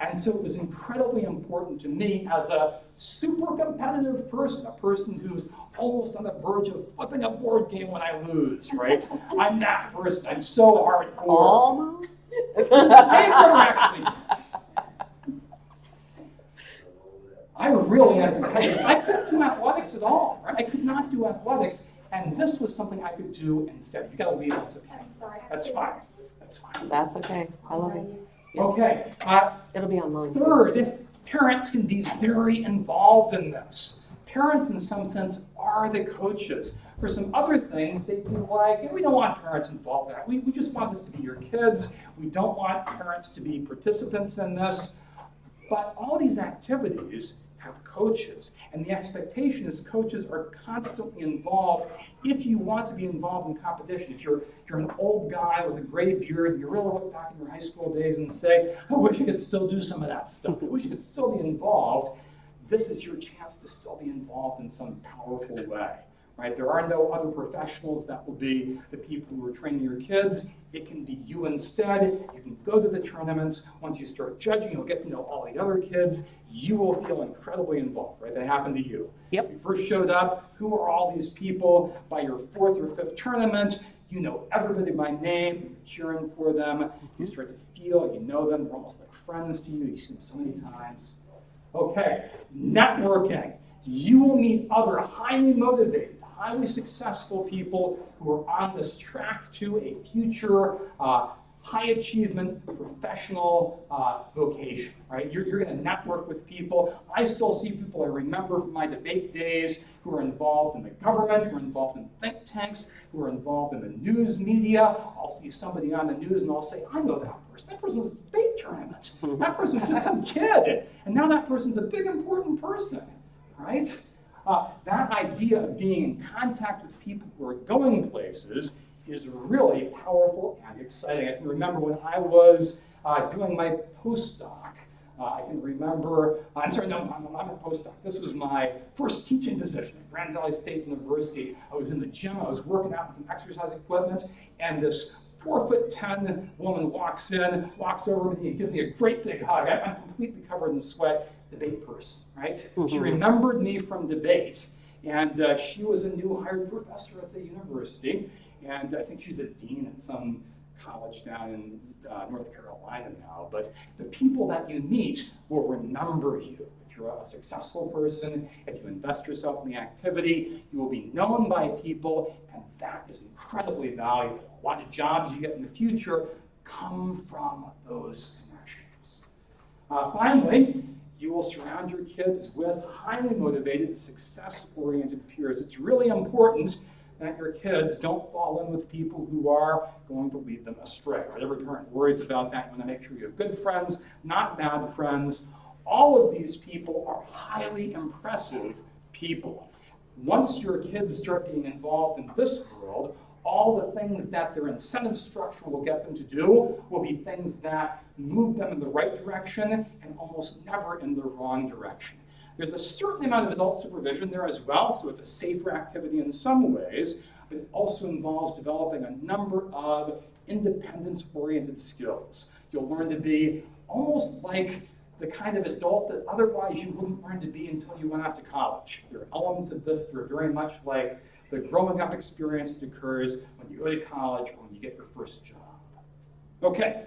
And so it was incredibly important to me as a super competitive person, a person who's almost on the verge of flipping a board game when I lose, right? I'm that person. I'm so hardcore. Almost? They've never actually did. I really am competitive. I couldn't do athletics at all, right? I could not do athletics, and this was something I could do instead. You gotta leave, that's okay. That's fine. That's fine. That's okay. I love it. Yeah. Okay. It'll be online. Third, parents can be very involved in this. Parents, in some sense, are the coaches. For some other things, they'd be like, hey, we don't want parents involved in that. We just want this to be your kids. We don't want parents to be participants in this. But all these activities have coaches, and the expectation is coaches are constantly involved if you want to be involved in competition. If you're an old guy with a gray beard and you really look back in your high school days and say, I wish I could still do some of that stuff. I wish I could still be involved. This is your chance to still be involved in some powerful way. Right? There are no other professionals that will be the people who are training your kids. It can be you instead. You can go to the tournaments. Once you start judging, you'll get to know all the other kids. You will feel incredibly involved, right? That happened to you. Yep. You first showed up. Who are all these people? By your 4th or 5th tournament, you know everybody by name. You're cheering for them. You start to feel you know them. They're almost like friends to you. You see them so many times. Okay, networking. You will meet other highly motivated, highly successful people who are on this track to a future high achievement professional vocation, right? You're going to network with people. I still see people I remember from my debate days who are involved in the government, who are involved in think tanks, who are involved in the news media. I'll see somebody on the news and I'll say, I know that person. That person was a debate tournament. That person was just some kid. And now that person's a big, important person, right? That idea of being in contact with people who are going places is really powerful and exciting. I can remember when I was doing my postdoc. I can remember, I'm sorry, no, I'm not a postdoc. This was my first teaching position at Grand Valley State University. I was in the gym, I was working out with some exercise equipment, and this 4'10" woman walks over to me and gives me a great big hug. I'm completely covered in sweat, debate person, right? She remembered me from debate, and she was a new hired professor at the university, and I think she's a dean at some college down in North Carolina now. But the people that you meet will remember you. If you're a successful person, if you invest yourself in the activity, you will be known by people, and that is incredibly valuable. A lot of jobs you get in the future come from those connections. Finally, you will surround your kids with highly motivated, success-oriented peers. It's really important that your kids don't fall in with people who are going to lead them astray. Right? Every parent worries about that. You want to make sure you have good friends, not bad friends. All of these people are highly impressive people. Once your kids start being involved in this world, all the things that their incentive structure will get them to do will be things that move them in the right direction and almost never in the wrong direction. There's a certain amount of adult supervision there as well, so it's a safer activity in some ways, but it also involves developing a number of independence-oriented skills. You'll learn to be almost like the kind of adult that otherwise you wouldn't learn to be until you went off to college. There are elements of this that are very much like the growing up experience that occurs when you go to college or when you get your first job. Okay,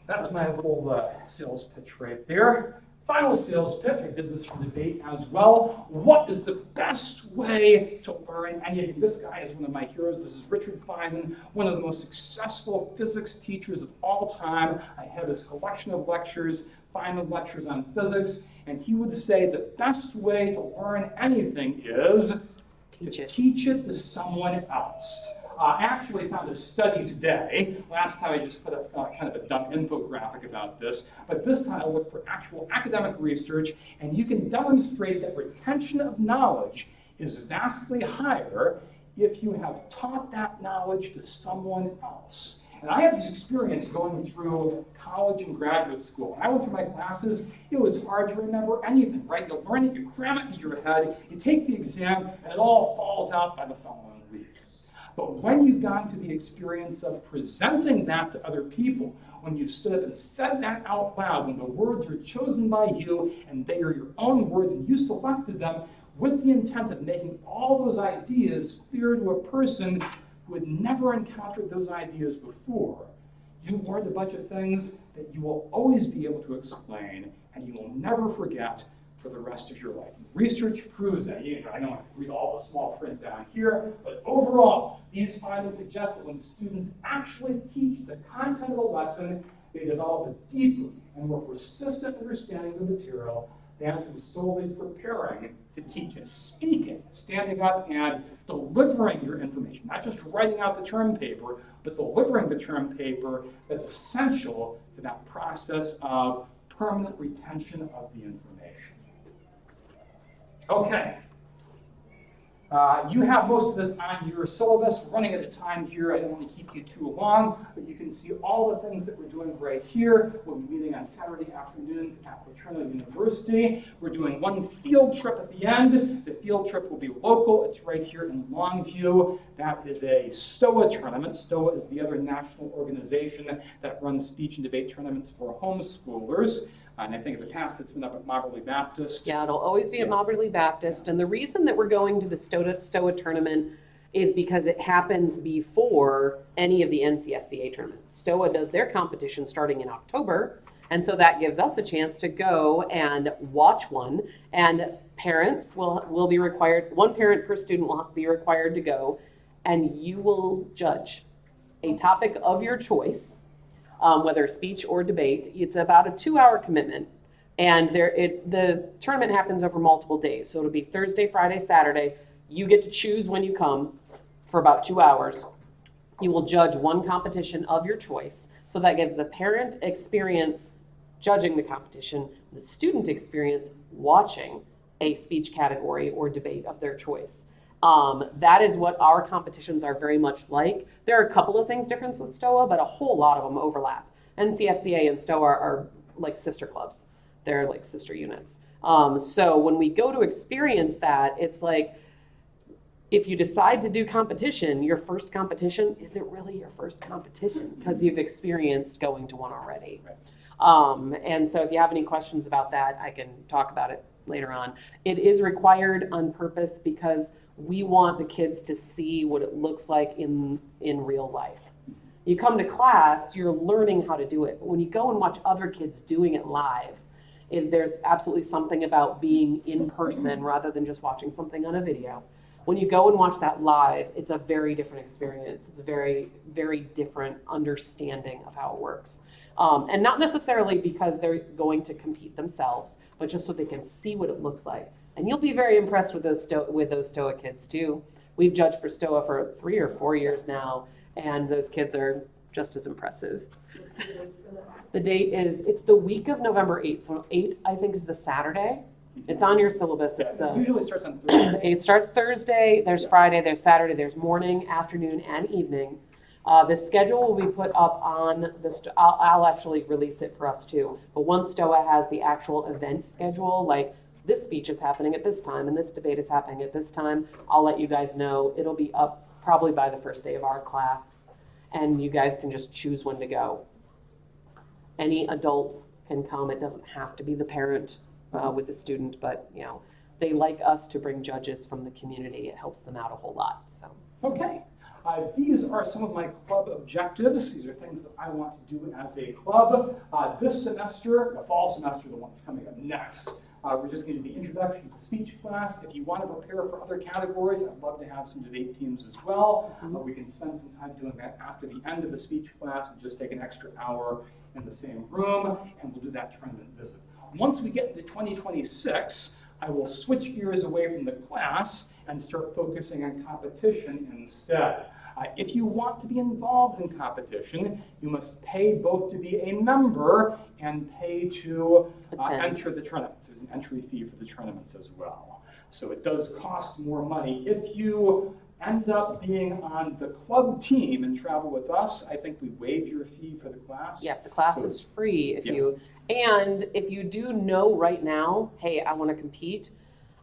that's my little sales pitch right there. Final sales pitch, I did this for debate as well. What is the best way to learn anything? This guy is one of my heroes. This is Richard Feynman, one of the most successful physics teachers of all time. I have his collection of lectures, Feynman lectures on physics, and he would say the best way to learn anything is to teach it to someone else. I actually found a study today. Last time I just put up kind of a dumb infographic about this, but this time I looked for actual academic research, and you can demonstrate that retention of knowledge is vastly higher if you have taught that knowledge to someone else. And I had this experience going through college and graduate school. When I went through my classes, it was hard to remember anything, right? You learn it, you cram it into your head, you take the exam, and it all falls out by the following week. But when you've gone through the experience of presenting that to other people, when you stood up and said that out loud, when the words were chosen by you and they are your own words and you selected them with the intent of making all those ideas clear to a person who had never encountered those ideas before, you learned a bunch of things that you will always be able to explain and you will never forget for the rest of your life. Research proves that. I don't want to read all the small print down here, but overall, these findings suggest that when students actually teach the content of a lesson, they develop a deeper and more persistent understanding of the material than through solely preparing to teach it. Speaking, standing up and delivering your information, not just writing out the term paper, but delivering the term paper that's essential to that process of permanent retention of the information. Okay. You have most of this on your syllabus. We're running out of time here. I don't want to keep you too long, but you can see all the things that we're doing right here. We'll be meeting on Saturday afternoons at Fraternal University. We're doing one field trip at the end. The field trip will be local. It's right here in Longview. That is a STOA tournament. STOA is the other national organization that runs speech and debate tournaments for homeschoolers. And I think in the past it's been up at Moberly Baptist. Yeah, it'll always be at Moberly Baptist. And the reason that we're going to the STOA tournament is because it happens before any of the NCFCA tournaments. STOA does their competition starting in October. And so that gives us a chance to go and watch one. And parents will be required, one parent per student will be required to go, and you will judge a topic of your choice whether speech or debate. It's about a 2-hour commitment. And the tournament happens over multiple days. So it'll be Thursday, Friday, Saturday. You get to choose when you come for about 2 hours. You will judge one competition of your choice. So that gives the parent experience judging the competition, the student experience watching a speech category or debate of their choice. That is what our competitions are very much like. There are a couple of things different with STOA, but a whole lot of them overlap. NCFCA and STOA are like sister clubs. They're like sister units. So when we go to experience that, it's like, if you decide to do competition, your first competition isn't really your first competition because you've experienced going to one already. Right. And so if you have any questions about that, I can talk about it later on. It is required on purpose because we want the kids to see what it looks like in real life. You come to class, you're learning how to do it. But when you go and watch other kids doing it live, there's absolutely something about being in person rather than just watching something on a video. When you go and watch that live, it's a very different experience. It's a very, very different understanding of how it works. And not necessarily because they're going to compete themselves, but just so they can see what it looks like. And you'll be very impressed with those STOA kids too. We've judged for STOA for 3 or 4 years now, and those kids are just as impressive. The date it's the week of November 8th. So 8th, I think, is the Saturday. It's on your syllabus. It's It usually starts on Thursday. It starts Thursday, there's Friday, there's Saturday, there's morning, afternoon, and evening. The schedule will be put up on I'll actually release it for us too. But once STOA has the actual event schedule, like this speech is happening at this time and this debate is happening at this time, I'll let you guys know. It'll be up probably by the first day of our class, and you guys can just choose when to go. Any adults can come. It doesn't have to be the parent with the student, but they like us to bring judges from the community. It helps them out a whole lot. So Okay. These are some of my club objectives. These are things that I want to do as a club. This semester, the fall semester, the one that's coming up next, we're just going to do the introduction to the speech class. If you want to prepare for other categories, I'd love to have some debate teams as well. We can spend some time doing that after the end of the speech class and just take an extra hour in the same room, and we'll do that tournament visit. Once we get into 2026, I will switch gears away from the class and start focusing on competition instead. If you want to be involved in competition, you must pay both to be a member and pay to enter the tournaments. There's an entry fee for the tournaments as well. So it does cost more money. If you end up being on the club team and travel with us, I think we waive your fee for the class. yeah, the class is free if you do know right now, hey, I want to compete,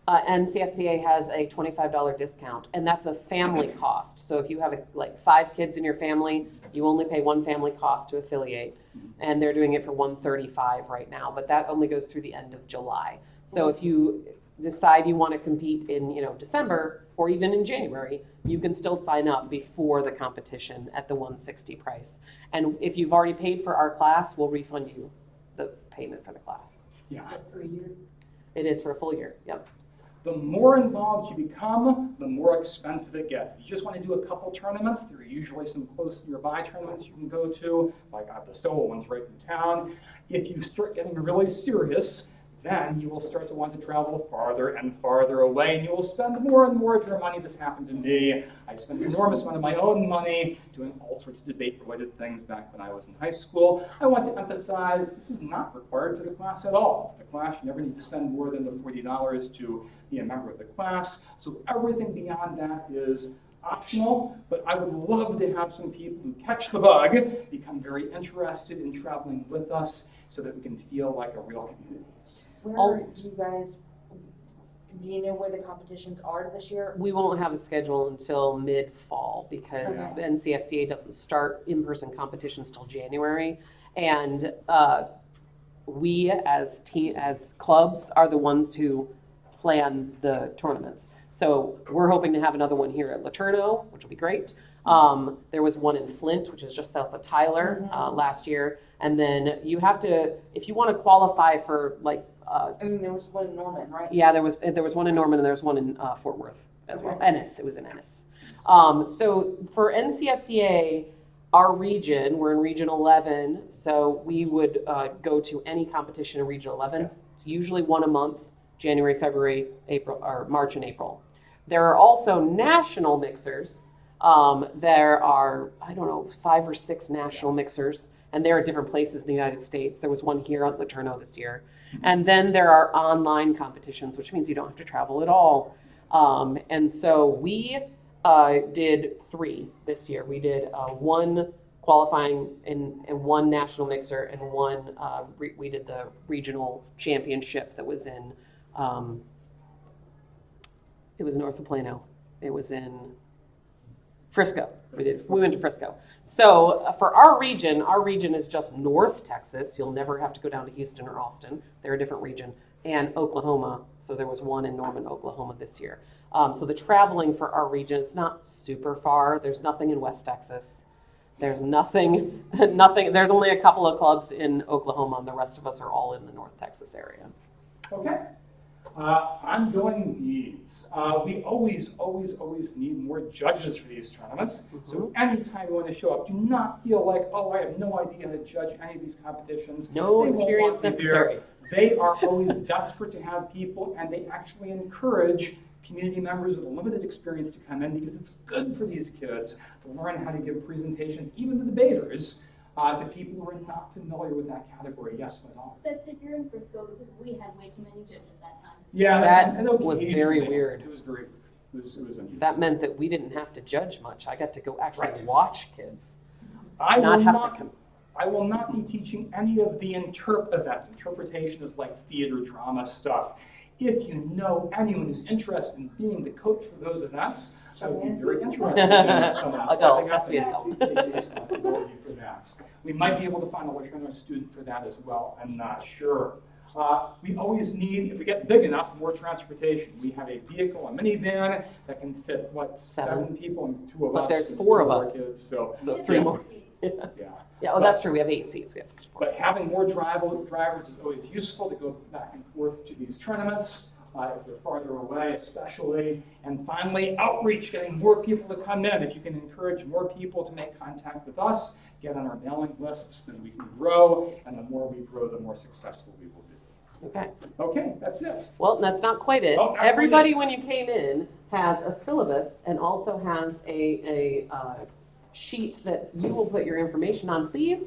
NCFCA has a $25 discount, and that's a family cost. So if you have like 5 kids in your family, you only pay one family cost to affiliate, and they're doing it for $135 right now, but that only goes through the end of July. So if you decide you want to compete in December or even in January, you can still sign up before the competition at the $160 price. And if you've already paid for our class, we'll refund you the payment for the class. Yeah. For a year? It is for a full year. Yep. The more involved you become, the more expensive it gets. If you just want to do a couple tournaments, there are usually some close nearby tournaments you can go to, like I have the STOA ones right in town. If you start getting really serious, then you will start to want to travel farther and farther away, and you will spend more and more of your money. This happened to me. I spent an enormous amount of my own money doing all sorts of debate-related things back when I was in high school. I want to emphasize this is not required for the class at all. For the class, you never need to spend more than the $40 to be a member of the class. So everything beyond that is optional, but I would love to have some people who catch the bug, become very interested in traveling with us so that we can feel like a real community. Where do you guys, do you know where the competitions are this year? We won't have a schedule until mid-fall because Okay. the NCFCA doesn't start in-person competitions till January. And we as clubs are the ones who plan the tournaments. So we're hoping to have another one here at LaTerno, which will be great. There was one in Flint, which is just south of Tyler, last year. And then you have to, if you want to qualify for like, There was one in Norman, right? yeah, there was one in Norman and there was one in Fort Worth as well. Okay. Ennis, it was in Ennis. So for NCFCA, our region, we're in Region 11, so we would go to any competition in Region 11. It's usually one a month, January, February, April, or March and April. There are also national mixers. There are, I don't know, 5 or 6 national mixers, and they're at different places in the United States. There was one here at Laterno this year. And then there are online competitions, which means you don't have to travel at all. And so we did 3 this year. We did 1 qualifying and 1 national mixer, and 1, we did the regional championship that was in, it was north of Plano. It was in Frisco. We went to Frisco. So for our region is just North Texas. You'll never have to go down to Houston or Austin. They're a different region. And Oklahoma. So there was one in Norman, Oklahoma this year. So the traveling for our region is not super far. There's nothing in West Texas. There's nothing. There's only a couple of clubs in Oklahoma, and the rest of us are all in the North Texas area. Okay. Ongoing needs. We always need more judges for these tournaments. So anytime you want to show up, do not feel like, oh, I have no idea how to judge any of these competitions. No experience necessary. They are always desperate to have people, and they actually encourage community members with a limited experience to come in, because it's good for these kids to learn how to give presentations, even the debaters, to people who are not familiar with that category. Yes, Vidal? Except if you're in Frisco, because we had way too many judges that time. Yeah, That was very weird. It was very weird. It was unusual. That meant that we didn't have to judge much. I got to go actually watch kids. I will to not be teaching any of the events. Interpretation is like theater, drama stuff. If you know anyone who's interested in being the coach for those events, I would be very interested in someone stepping up and taking responsibility for that. We might be able to find a Laterno student for that as well. I'm not sure. We always need, if we get big enough, more transportation. We have a vehicle, a minivan that can fit, 7 people and 2 of us. But there's and 4 2 of our us. Kids, so 3 more. yeah. Yeah, oh, that's true. We have 8 seats. But having more drivers is always useful to go back and forth to these tournaments, if they're farther away especially. And finally, outreach, getting more people to come in. If you can encourage more people to make contact with us, get on our mailing lists, then we can grow. And the more we grow, the more successful we will be. Okay. Okay, that's it. Well, that's not quite it. Oh, not Everybody, quite when you came in, has a syllabus and also has a sheet that you will put your information on, please,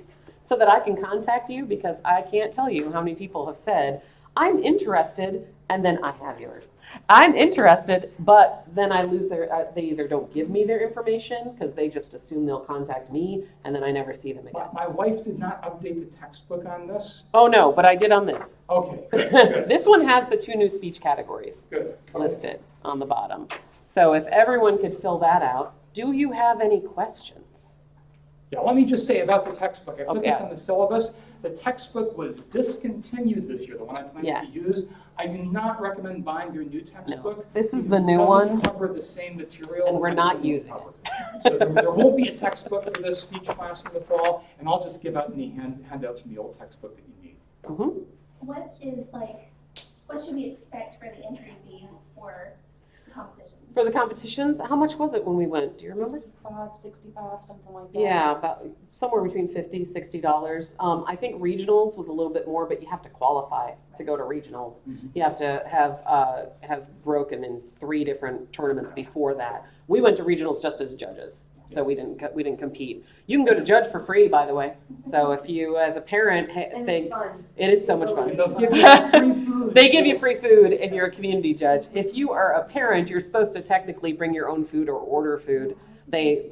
so that I can contact you, because I can't tell you how many people have said, I'm interested, and then I have yours. I'm interested, but then I lose they either don't give me their information because they just assume they'll contact me, and then I never see them again. My wife did not update the textbook on this. Oh, no, but I did on this. Okay, good. This one has the 2 new speech categories Good. listed on the bottom. So if everyone could fill that out, do you have any questions? Yeah, let me just say about the textbook. I put Okay. this on the syllabus. The textbook was discontinued this year, the one I plan Yes. to use. I do not recommend buying your new textbook. This is because the new it one, doesn't cover the same material. and we're on not the using cover. So there won't be a textbook for this speech class in the fall, and I'll just give out any handouts from the old textbook that you need. Mhm. What should we expect for the entry fees for the competition? For the competitions, how much was it when we went? Do you remember? 55, 65, something like that. Yeah, about somewhere between $50, $60. I think regionals was a little bit more, but you have to qualify to go to regionals. Mhm. You have to have broken in 3 different tournaments before that. We went to regionals just as judges, so we didn't compete. You can go to judge for free, by the way. So if you, as a parent, And think it's fun. it is so much And fun. they'll give you free food. They give you free food if you're a community judge. If you are a parent, you're supposed to technically bring your own food or order food.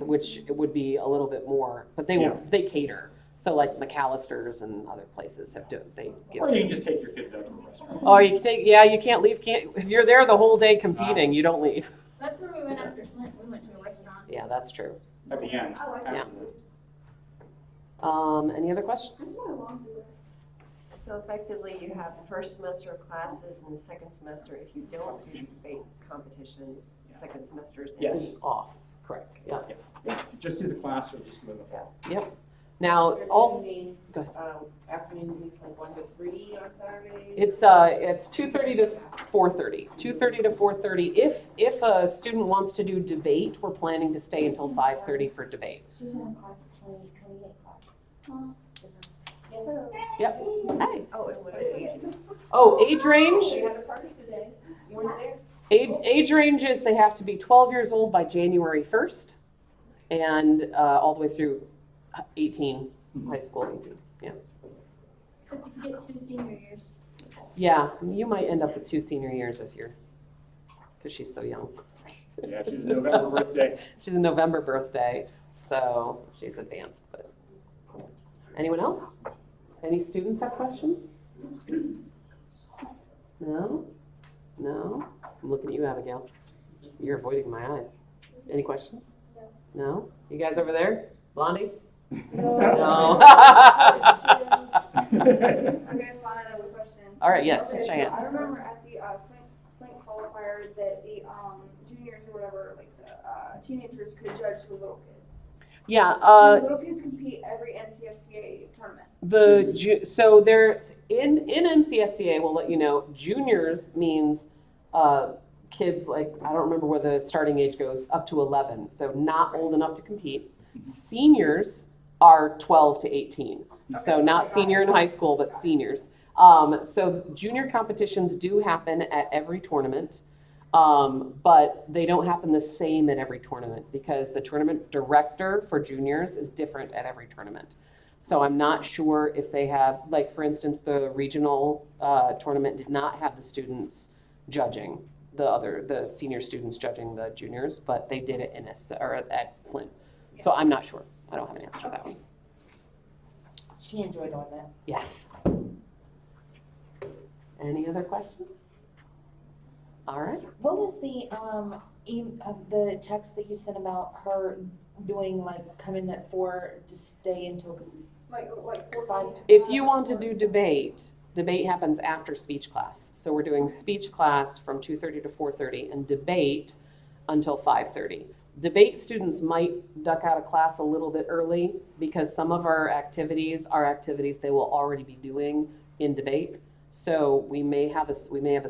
Which would be a little bit more, but they cater. So like McAllister's and other places they give. Or you can just take your kids out to a restaurant. Oh, you can't leave. If you're there the whole day competing, you don't leave. That's where we went after Flint. We went to a restaurant. Yeah, that's true. At the end. I like Yeah. that. Any other questions? This is my laundry list. So effectively, you have the first semester of classes and the second semester. If you don't do debate competitions, second semester is in. Yes. Off. Correct. Yeah. Yeah, just do the class or just do it in the fall. Yep. Now, also, go ahead. Afternoon meetings like 1 to 3 on Saturdays? It's 2:30 to 4:30. 2:30 to 4:30. If a student wants to do debate, we're planning to stay until 5:30 for debate. She's in class 2028 class. Yep. Hey. Oh, and what ages? Oh, age range? We had a party today. You weren't there? Age range is they have to be 12 years old by January 1st and all the way through 18, high school 18. Yeah. Except if you get 2 senior years. Yeah, you might end up with 2 senior years if you're, because she's so young. Yeah, she's a November birthday. She's a November birthday, so she's advanced. But anyone else? Any students have questions? No? No? I'm looking at you, Abigail. You're avoiding my eyes. Any questions? No. No? You guys over there? Blondie? No. No. Okay, fine, I have a question. All right, yes, Okay, so Cheyenne. I remember at the Flint qualifier that the juniors or whatever, like the teenagers could judge the little kids. Yeah, Do little kids compete every NCFCA tournament? so there in NCFCA, we'll let you know, juniors means kids like, I don't remember where the starting age goes, up to 11, so not old enough to compete. Seniors are 12 to 18, so not senior in high school, but seniors. So junior competitions do happen at every tournament, but they don't happen the same at every tournament because the tournament director for juniors is different at every tournament. So I'm not sure if they have, like for instance, the regional tournament did not have the students judging the senior students judging the juniors, but they did it at Flint. So I'm not sure. I don't have an answer to that one. She enjoyed doing that. Yes. Any other questions? All right. What was the the text that you sent about her doing like coming at 4 to stay until Like 4 5? If you want to do debate happens after speech class. So we're doing speech class from 2:30 to 4:30 and debate until 5:30. Debate students might duck out of class a little bit early because some of our activities are activities they will already be doing in debate. So we may have a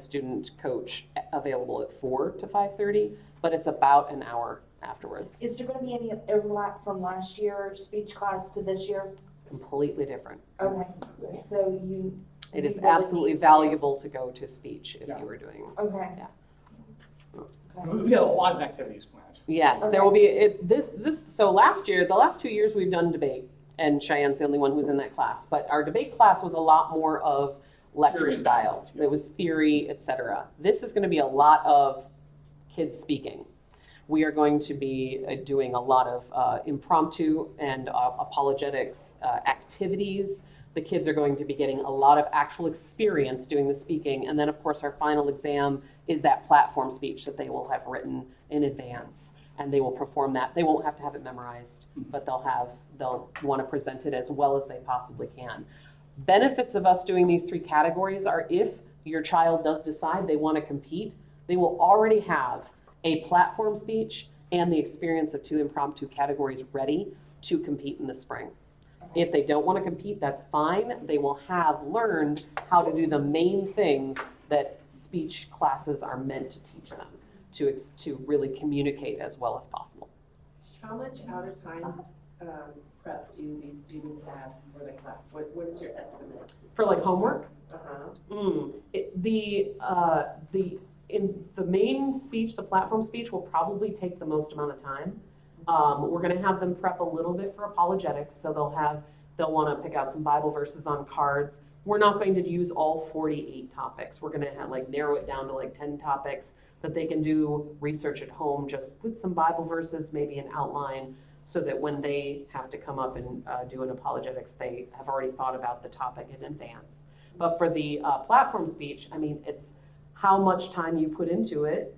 student coach available at 4 to 5:30, but it's about an hour afterwards. Is there going to be any overlap from last year's speech class to this year? Completely different. Okay, so It is you really absolutely need to- valuable to go to speech if Yeah. you were doing. Okay. Yeah. Okay. We've got a lot of activities planned. Yes, Okay. there will be, so last year, the last 2 years we've done debate, and Cheyenne's the only one who's in that class, but our debate class was a lot more of lecture Theory style. and It was theory, et cetera. This is gonna be a lot of kids speaking. We are going to be doing a lot of impromptu and apologetics activities. The kids are going to be getting a lot of actual experience doing the speaking. And then, of course, our final exam is that platform speech that they will have written in advance. And they will perform that. They won't have to have it memorized, but they'll want to present it as well as they possibly can. Benefits of us doing these 3 categories are if your child does decide they want to compete, they will already have a platform speech and the experience of 2 impromptu categories ready to compete in the spring. If they don't want to compete, that's fine. They will have learned how to do the main things that speech classes are meant to teach them to really communicate as well as possible. How much out of time prep do these students have for the class? What is your estimate? For like homework, Uh-huh. in the main speech, the platform speech will probably take the most amount of time. We're going to have them prep a little bit for apologetics, so they'll want to pick out some Bible verses on cards. We're not going to use all 48 topics. We're going to narrow it down to like 10 topics that they can do research at home, just with some Bible verses, maybe an outline, so that when they have to come up and do an apologetics, they have already thought about the topic in advance. But for the platform speech, I mean, it's how much time you put into it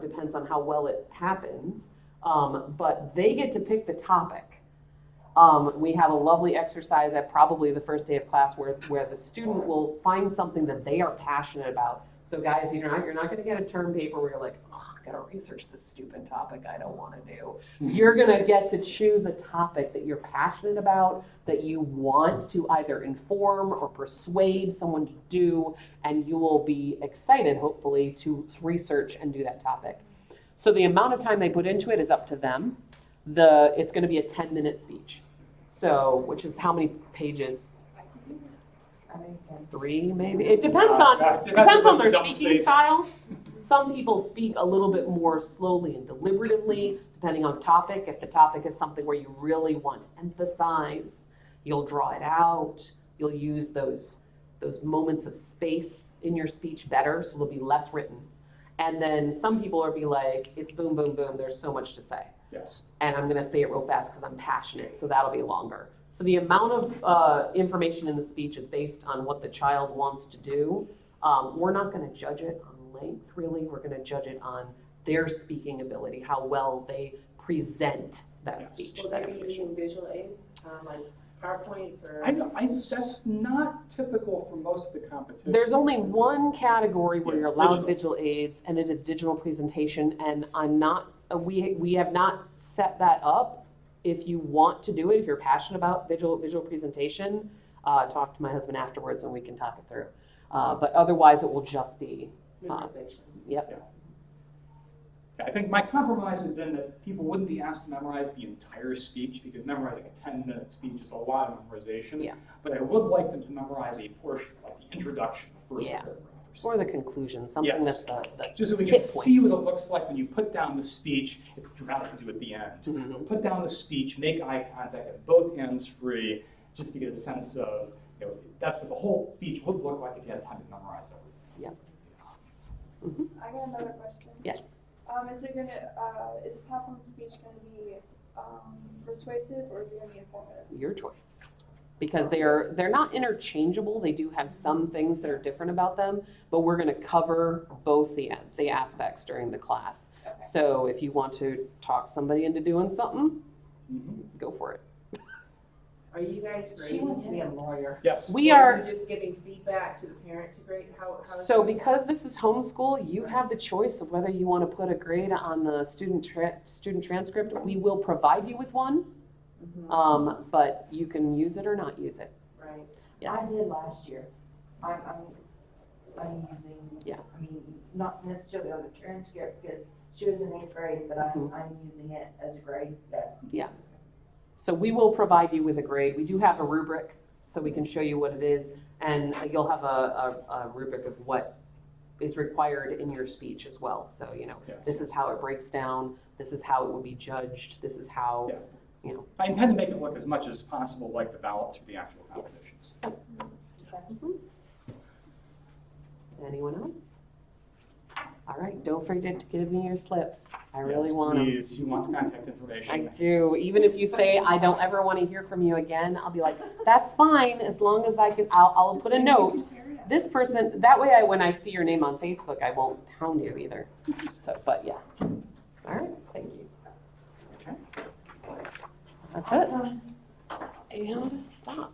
depends on how well it happens. But they get to pick the topic. We have a lovely exercise at probably the first day of class where the student will find something that they are passionate about. So guys, you're not going to get a term paper where you're like, oh, I got to research this stupid topic I don't want to do. You're going to get to choose a topic that you're passionate about, that you want to either inform or persuade someone to do, and you will be excited, hopefully, to research and do that topic. So the amount of time they put into it is up to them. It's going to be a 10-minute speech. So, which is how many pages? I mean, 3 maybe? It depends on, depends on their speaking style. Some people speak a little bit more slowly and deliberatively, depending on the topic. If the topic is something where you really want to emphasize, you'll draw it out. You'll use those moments of space in your speech better, so there'll be less written. And then some people will be like, it's boom, boom, boom, there's so much to say. Yes. And I'm gonna say it real fast because I'm passionate, so that'll be longer. So the amount of information in the speech is based on what the child wants to do. We're not gonna judge it on length, really. We're gonna judge it on their speaking ability, how well they present that Yes. speech. Will that they be information. using visual aids, like PowerPoints or? That's not typical for most of the competition. There's only one category where Yeah, you're allowed digital. visual aids, and it is digital presentation, and I'm not, we have not set that up. If you want to do it, if you're passionate about visual presentation, talk to my husband afterwards and we can talk it through. But otherwise, it will just be, Memorization. yep. I think my compromise had been that people wouldn't be asked to memorize the entire speech, because memorizing a 10-minute speech is a lot of memorization. Yeah. But I would like them to memorize a portion, like the introduction, the first Yeah. paragraph. Or the conclusion, something Yes. that's the Just so we can hit see what points. it looks like when you put down the speech. It's dramatic to do at the end. Mhm. Put down the speech, make eye contact, have both hands free, just to get a sense of, that's what the whole speech would look like if you had time to memorize everything. I got another question. Yes. Is the platform speech gonna be, persuasive or is it gonna be informative? Your choice. Because they're not interchangeable. They do have some things that are different about them, but we're gonna cover both the aspects during the class. Okay. So if you want to talk somebody into doing something, Mhm. go for it. Are you guys she grading wants to be it? a lawyer. Yes. We Or are, you just giving feedback to the parent to grade? How is so that? because this is homeschool, you have the choice of whether you want to put a grade on the student transcript. We will provide you with one, Mhm. but you can use it or not use it. Right. I Yes. did last year. I'm using, Yeah. I mean, not necessarily on the transcript because she was in 8th grade, but I'm using it as a grade, yes. So we will provide you with a grade. We do have a rubric, so we can show you what it is, and you'll have a rubric of what is required in your speech as well. So, Yes. this is how it breaks down, this is how it will be judged, this is how, Yeah. I intend to make it look as much as possible like the ballots for the actual competitions. Anyone else? All right, don't forget to give me your slips. I really Yes, want them. please. She wants contact I information. do. Even if you say, I don't ever want to hear from you again, I'll be like, that's fine, as long as I can, I'll put a note. This person, that way when I see your name on Facebook, I won't hound you either. So, but yeah. All right, thank you. Okay. That's it. And stop.